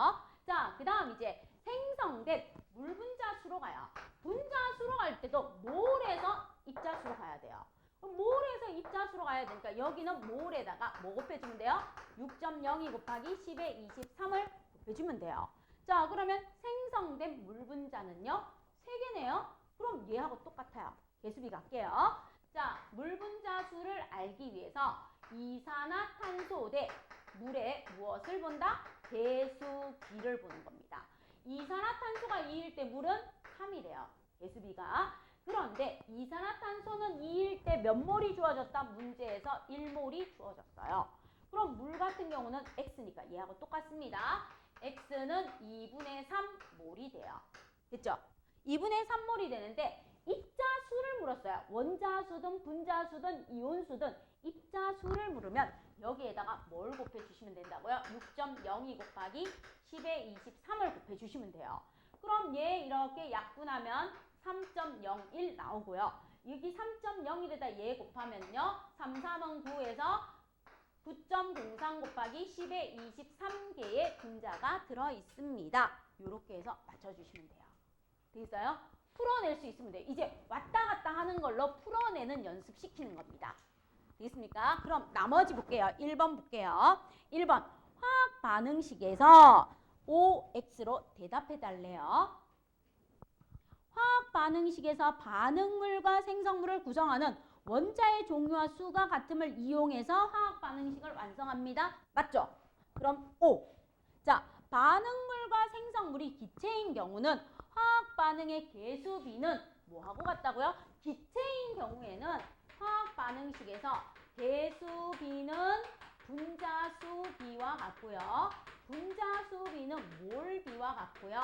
Speaker 1: 자, 그 다음 이제 생성된 물 분자수로 가요. 분자수로 갈 때도 몰에서 입자수로 가야 돼요. 그럼 몰에서 입자수로 가야 되니까 여기는 몰에다가 뭐 곱해주면 돼요? 6.02 곱하기 10의 23을 곱해주면 돼요. 자, 그러면 생성된 물 분자는요? 3개네요. 그럼 얘하고 똑같아요. 개수비 갈게요. 자, 물 분자수를 알기 위해서 이산화탄소 대 물에 무엇을 본다? 개수비를 보는 겁니다. 이산화탄소가 2일 때 물은 3이래요. 개수비가. 그런데 이산화탄소는 2일 때 몇 몰이 주어졌다? 문제에서 1몰이 주어졌어요. 그럼 물 같은 경우는 X니까 얘하고 똑같습니다. X는 2분의 3몰이 돼요. 됐죠? 2분의 3몰이 되는데 입자수를 물었어요. 원자수든 분자수든 이온수든 입자수를 물으면 여기에다가 뭘 곱해주시면 된다고요? 6.02 곱하기 10의 23을 곱해주시면 돼요. 그럼 얘 이렇게 약분하면 3.01 나오고요. 여기 3.01에다 얘 곱하면요. 3, 3은 9에서 9.03 곱하기 10의 23개의 분자가 들어있습니다. 이렇게 해서 맞춰주시면 돼요. 되겠어요? 풀어낼 수 있으면 돼요. 이제 왔다 갔다 하는 걸로 풀어내는 연습시키는 겁니다. 되겠습니까? 그럼 나머지 볼게요. 1번 볼게요. 1번 화학 반응식에서 OX로 대답해 달래요. 화학 반응식에서 반응물과 생성물을 구성하는 원자의 종류와 수가 같음을 이용해서 화학 반응식을 완성합니다. 맞죠? 그럼 O. 자, 반응물과 생성물이 기체인 경우는 화학 반응의 개수비는 뭐하고 같다고요? 기체인 경우에는 화학 반응식에서 개수비는 분자수비와 같고요. 분자수비는 몰비와 같고요.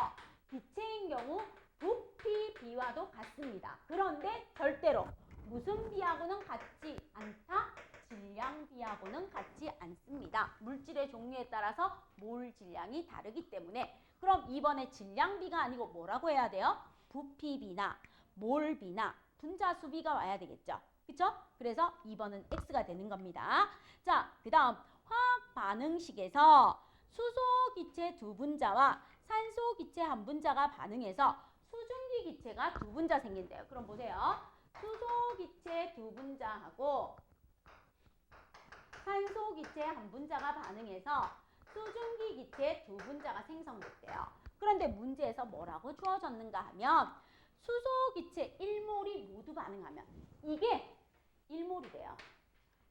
Speaker 1: 기체인 경우 부피비와도 같습니다. 그런데 절대로 무슨 비하고는 같지 않다? 질량비하고는 같지 않습니다. 물질의 종류에 따라서 몰 질량이 다르기 때문에. 그럼 이번에 질량비가 아니고 뭐라고 해야 돼요? 부피비나 몰비나 분자수비가 와야 되겠죠. 그쵸? 그래서 2번은 X가 되는 겁니다. 자, 그 다음 화학 반응식에서 수소 기체 두 분자와 산소 기체 한 분자가 반응해서 수증기 기체가 두 분자 생긴대요. 그럼 보세요. 수소 기체 두 분자하고 산소 기체 한 분자가 반응해서 수증기 기체 두 분자가 생성됐대요. 그런데 문제에서 뭐라고 주어졌는가 하면 수소 기체 1몰이 모두 반응하면 이게 1몰이 돼요.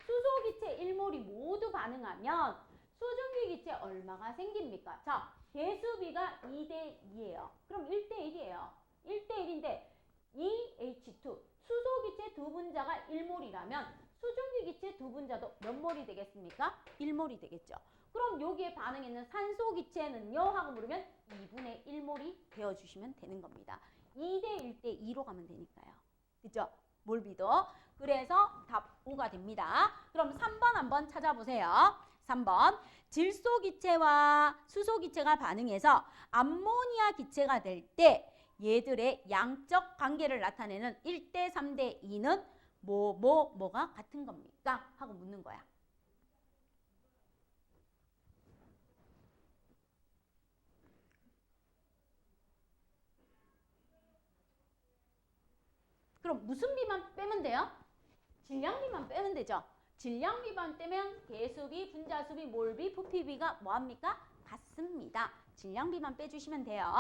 Speaker 1: 수소 기체 1몰이 모두 반응하면 수증기 기체 얼마가 생깁니까? 자, 개수비가 2대 2예요. 그럼 1대 1이에요. 1대 1인데 2H2 수소 기체 두 분자가 1몰이라면 수증기 기체 두 분자도 몇 몰이 되겠습니까? 1몰이 되겠죠. 그럼 여기에 반응있는 산소 기체는요? 하고 물으면 2분의 1몰이 되어주시면 되는 겁니다. 2대 1대 2로 가면 되니까요. 그죠? 몰비도. 그래서 답 5가 됩니다. 그럼 3번 한번 찾아보세요. 3번 질소 기체와 수소 기체가 반응해서 암모니아 기체가 될 때 얘들의 양적 관계를 나타내는 1대 3대 2는 뭐가 같은 겁니까? 하고 묻는 거야. 그럼 무슨 비만 빼면 돼요? 질량비만 빼면 되죠. 질량비만 빼면 개수비, 분자수비, 몰비, 부피비가 뭐합니까? 같습니다. 질량비만 빼주시면 돼요.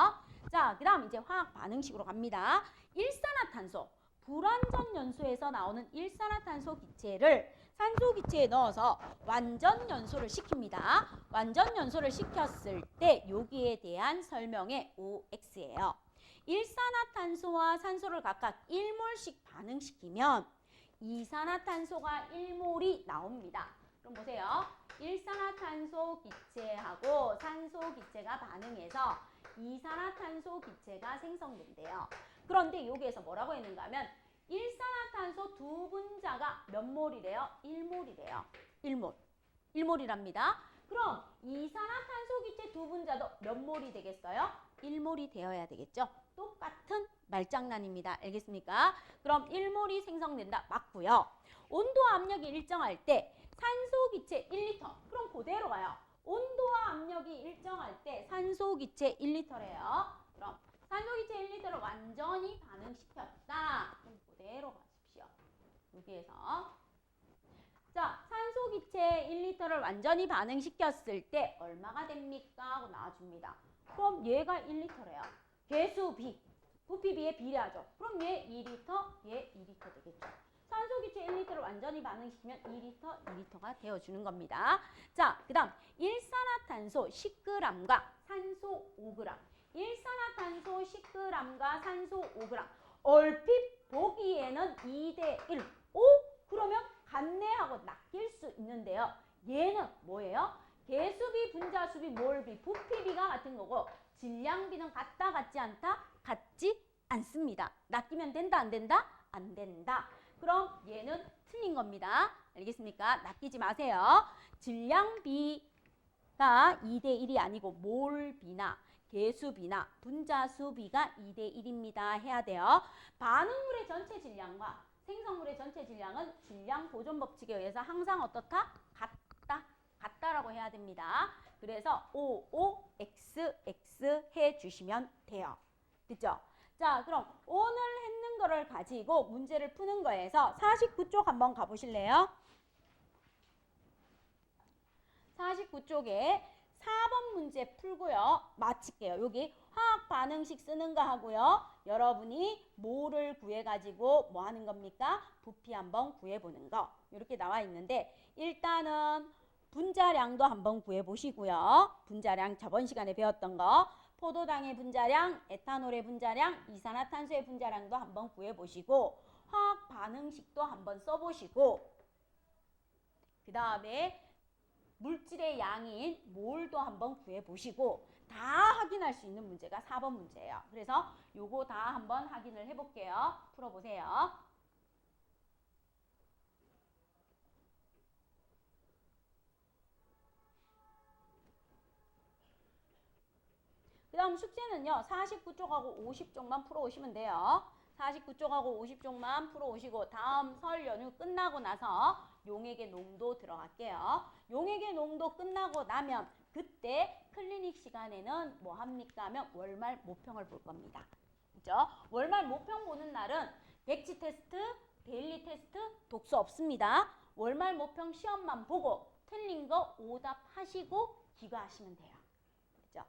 Speaker 1: 자, 그 다음 이제 화학 반응식으로 갑니다. 일산화탄소, 불완전 연소에서 나오는 일산화탄소 기체를 산소 기체에 넣어서 완전 연소를 시킵니다. 완전 연소를 시켰을 때 여기에 대한 설명의 OX예요. 일산화탄소와 산소를 각각 1몰씩 반응시키면 이산화탄소가 1몰이 나옵니다. 그럼 보세요. 일산화탄소 기체하고 산소 기체가 반응해서 이산화탄소 기체가 생성된대요. 그런데 여기에서 뭐라고 했는가 하면 일산화탄소 두 분자가 몇 몰이래요? 1몰이래요. 1몰. 1몰이랍니다. 그럼 이산화탄소 기체 두 분자도 몇 몰이 되겠어요? 1몰이 되어야 되겠죠. 똑같은 말장난입니다. 알겠습니까? 그럼 1몰이 생성된다. 맞고요. 온도 압력이 일정할 때 산소 기체 1리터. 그럼 그대로 가요. 온도와 압력이 일정할 때 산소기체 1리터래요. 그럼 산소기체 1리터를 완전히 반응시켰다. 그럼 그대로 가십시오. 여기에서 자, 산소기체 1리터를 완전히 반응시켰을 때 얼마가 됩니까? 하고 나와줍니다. 그럼 얘가 1리터래요. 개수 B, 부피 B에 비례하죠. 그럼 얘 2리터, 얘 2리터 되겠죠. 산소기체 1리터를 완전히 반응시키면 2리터, 2리터가 되어주는 겁니다. 자, 그 다음 일산화탄소 10g과 산소 5g. 일산화탄소 10g과 산소 5g. 얼핏 보기에는 2대1. 오? 그러면 같네 하고 낚일 수 있는데요. 얘는 뭐예요? 개수비, 분자수비, 몰비, 부피비가 같은 거고 질량비는 같다, 같지 않다? 같지 않습니다. 낚이면 된다, 안 된다? 안 된다. 그럼 얘는 틀린 겁니다. 알겠습니까? 낚이지 마세요. 질량비가 2대1이 아니고 몰비나 개수비나 분자수비가 2대1입니다. 해야 돼요. 반응물의 전체 질량과 생성물의 전체 질량은 질량 보존 법칙에 의해서 항상 어떻다? 같다라고 해야 됩니다. 그래서 OOXX 해주시면 돼요. 됐죠? 자, 그럼 오늘 했는 거를 가지고 문제를 푸는 거에서 49쪽 한번 가보실래요? 49쪽에 4번 문제 풀고요. 마칠게요. 여기 화학 반응식 쓰는 거 하고요. 여러분이 뭐를 구해가지고 뭐 하는 겁니까? 부피 한번 구해보는 거. 이렇게 나와 있는데 일단은 분자량도 한번 구해보시고요. 분자량 저번 시간에 배웠던 거. 포도당의 분자량, 에탄올의 분자량, 이산화탄소의 분자량도 한번 구해보시고 화학 반응식도 한번 써보시고 그 다음에 물질의 양인 몰도 한번 구해보시고 다 확인할 수 있는 문제가 4번 문제예요. 그래서 요거 다 한번 확인을 해볼게요. 풀어보세요. 그 다음 숙제는요. 49쪽하고 50쪽만 풀어오시면 돼요. 49쪽하고 50쪽만 풀어오시고 다음 설 연휴 끝나고 나서 용액의 농도 들어갈게요. 용액의 농도 끝나고 나면 그때 클리닉 시간에는 뭐 합니까 하면 월말 모평을 볼 겁니다. 그죠? 월말 모평 보는 날은 백지 테스트, 데일리 테스트, 독서 없습니다. 월말 모평 시험만 보고 틀린 거 오답하시고 귀가하시면 돼요. 그죠?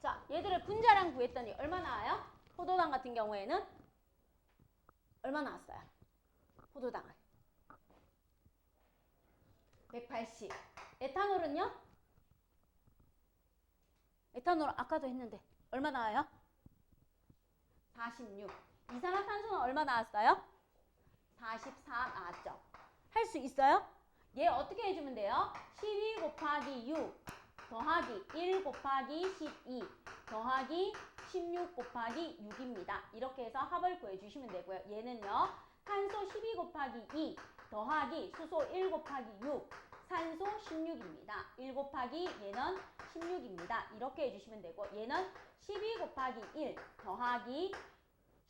Speaker 1: 자, 얘들의 분자량 구했더니 얼마 나와요? 포도당 같은 경우에는 얼마 나왔어요? 포도당은 180. 에탄올은요? 에탄올 아까도 했는데 얼마 나와요? 46. 이산화탄소는 얼마 나왔어요? 44 나왔죠. 할 수 있어요? 얘 어떻게 해주면 돼요? 12 곱하기 6 더하기 1 곱하기 12 더하기 16 곱하기 6입니다. 이렇게 해서 합을 구해주시면 되고요. 얘는요. 탄소 12 곱하기 2 더하기 수소 1 곱하기 6 산소 16입니다. 1 곱하기 얘는 16입니다. 이렇게 해주시면 되고 얘는 12 곱하기 1 더하기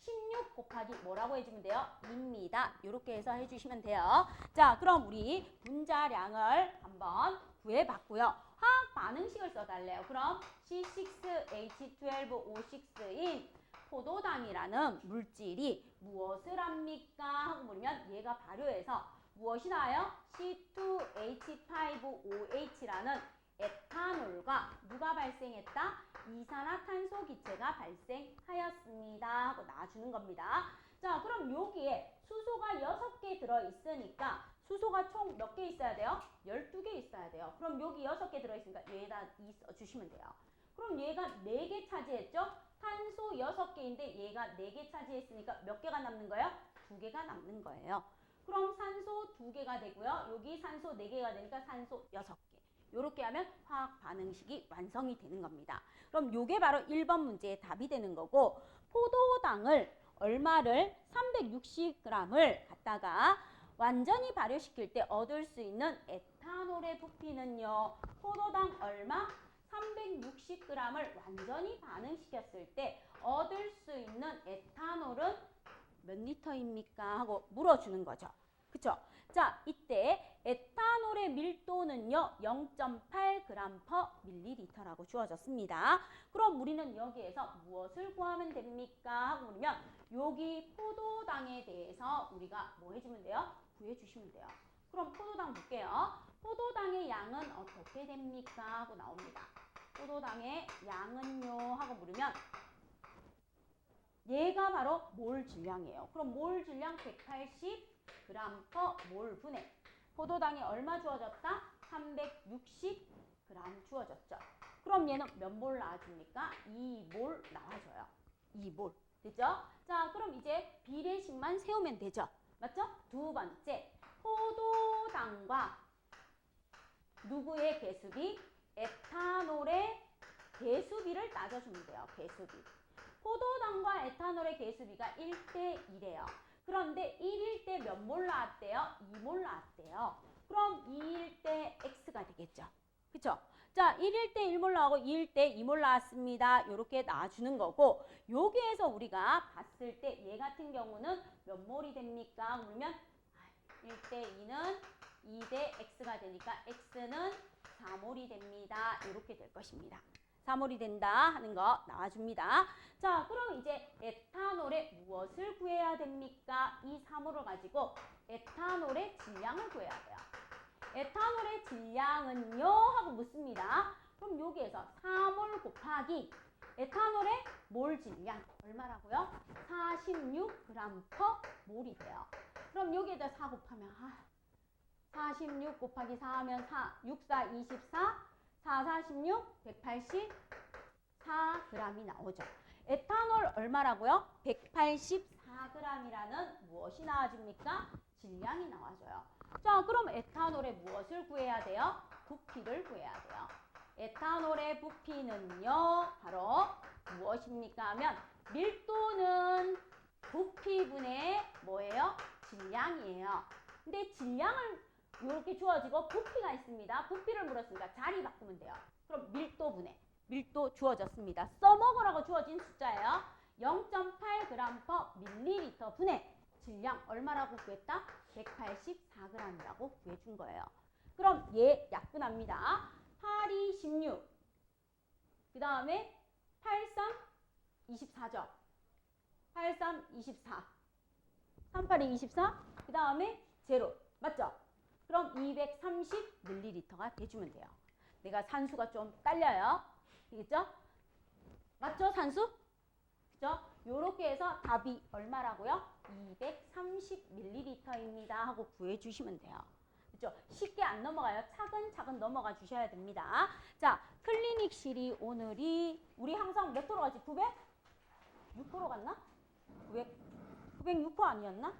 Speaker 1: 16 곱하기 뭐라고 해주면 돼요? 2입니다. 이렇게 해서 해주시면 돼요. 자, 그럼 우리 분자량을 한번 구해봤고요. 화학 반응식을 써달래요. 그럼 C6H12O6인 포도당이라는 물질이 무엇을 합니까? 하고 물으면 얘가 발효해서 무엇이 나와요? C2H5OH라는 에탄올과 누가 발생했다? 이산화탄소 기체가 발생하였습니다 하고 나와주는 겁니다. 자, 그럼 여기에 수소가 6개 들어있으니까 수소가 총 몇 개 있어야 돼요? 12개 있어야 돼요. 그럼 여기 6개 들어있으니까 얘에다 2 써주시면 돼요. 그럼 얘가 4개 차지했죠? 탄소 6개인데 얘가 4개 차지했으니까 몇 개가 남는 거예요? 2개가 남는 거예요. 그럼 산소 2개가 되고요. 여기 산소 4개가 되니까 산소 6개. 이렇게 하면 화학 반응식이 완성이 되는 겁니다. 그럼 이게 바로 1번 문제의 답이 되는 거고, 포도당을 얼마를 360g을 갖다가 완전히 발효시킬 때 얻을 수 있는 에탄올의 부피는요. 포도당 얼마? 360g을 완전히 반응시켰을 때 얻을 수 있는 에탄올은 몇 리터입니까? 하고 물어주는 거죠. 그쵸? 자, 이때 에탄올의 밀도는요 0.8g/ml라고 주어졌습니다. 그럼 우리는 여기에서 무엇을 구하면 됩니까? 하고 물으면 여기 포도당에 대해서 우리가 뭐 해주면 돼요? 구해주시면 돼요. 그럼 포도당 볼게요. 포도당의 양은 어떻게 됩니까? 하고 나옵니다. 포도당의 양은요 하고 물으면 얘가 바로 몰 질량이에요. 그럼 몰 질량 180g/몰 분의 포도당이 얼마 주어졌다? 360g 주어졌죠. 그럼 얘는 몇 몰 나와줍니까? 2몰 나와줘요. 2몰. 됐죠? 자, 그럼 이제 비례식만 세우면 되죠. 맞죠? 두 번째, 포도당과 누구의 개수비? 에탄올의 개수비를 따져주면 돼요. 개수비. 포도당과 에탄올의 개수비가 1대1이에요. 그런데 1일 때 몇 몰 나왔대요? 2몰 나왔대요. 그럼 2일 때 X가 되겠죠. 그쵸? 자, 1일 때 1몰 나오고 2일 때 2몰 나왔습니다. 이렇게 나와주는 거고, 여기에서 우리가 봤을 때 얘 같은 경우는 몇 몰이 됩니까? 그러면 1대 2는 2대 X가 되니까 X는 4몰이 됩니다. 이렇게 될 것입니다. 4몰이 된다 하는 거 나와줍니다. 자, 그럼 이제 에탄올의 무엇을 구해야 됩니까? 이 3몰을 가지고 에탄올의 질량을 구해야 돼요. 에탄올의 질량은요 하고 묻습니다. 그럼 여기에서 4몰 곱하기 에탄올의 몰 질량 얼마라고요? 46g/몰이 돼요. 그럼 여기에다 4 곱하면 46 곱하기 4 하면 4, 6, 4, 24, 4, 46, 184g이 나오죠. 에탄올 얼마라고요? 184g이라는 무엇이 나와줍니까? 질량이 나와줘요. 자, 그럼 에탄올의 무엇을 구해야 돼요? 부피를 구해야 돼요. 에탄올의 부피는요, 바로 무엇입니까? 하면 밀도는 부피분의 뭐예요? 질량이에요. 근데 질량을 이렇게 주어지고 부피가 있습니다. 부피를 물었으니까 자리 바꾸면 돼요. 그럼 밀도분의 밀도 주어졌습니다. 써먹으라고 주어진 숫자예요. 0.8g/ml 분의 질량 얼마라고 구했다? 184g이라고 구해준 거예요. 그럼 얘 약분합니다. 8, 2, 16. 그 다음에 8, 3, 24죠. 8, 3, 24. 3, 8, 2, 24. 그 다음에 제로. 맞죠? 그럼 230ml가 돼주면 돼요. 내가 산수가 좀 딸려요. 되겠죠? 맞죠? 산수? 그죠? 요렇게 해서 답이 얼마라고요? 230ml입니다 하고 구해주시면 돼요. 그죠? 쉽게 안 넘어가요. 차근차근 넘어가 주셔야 됩니다. 자, 클리닉실이 오늘이 우리 항상 몇 도로 가지? 900? 6도로 갔나? 906호 아니었나?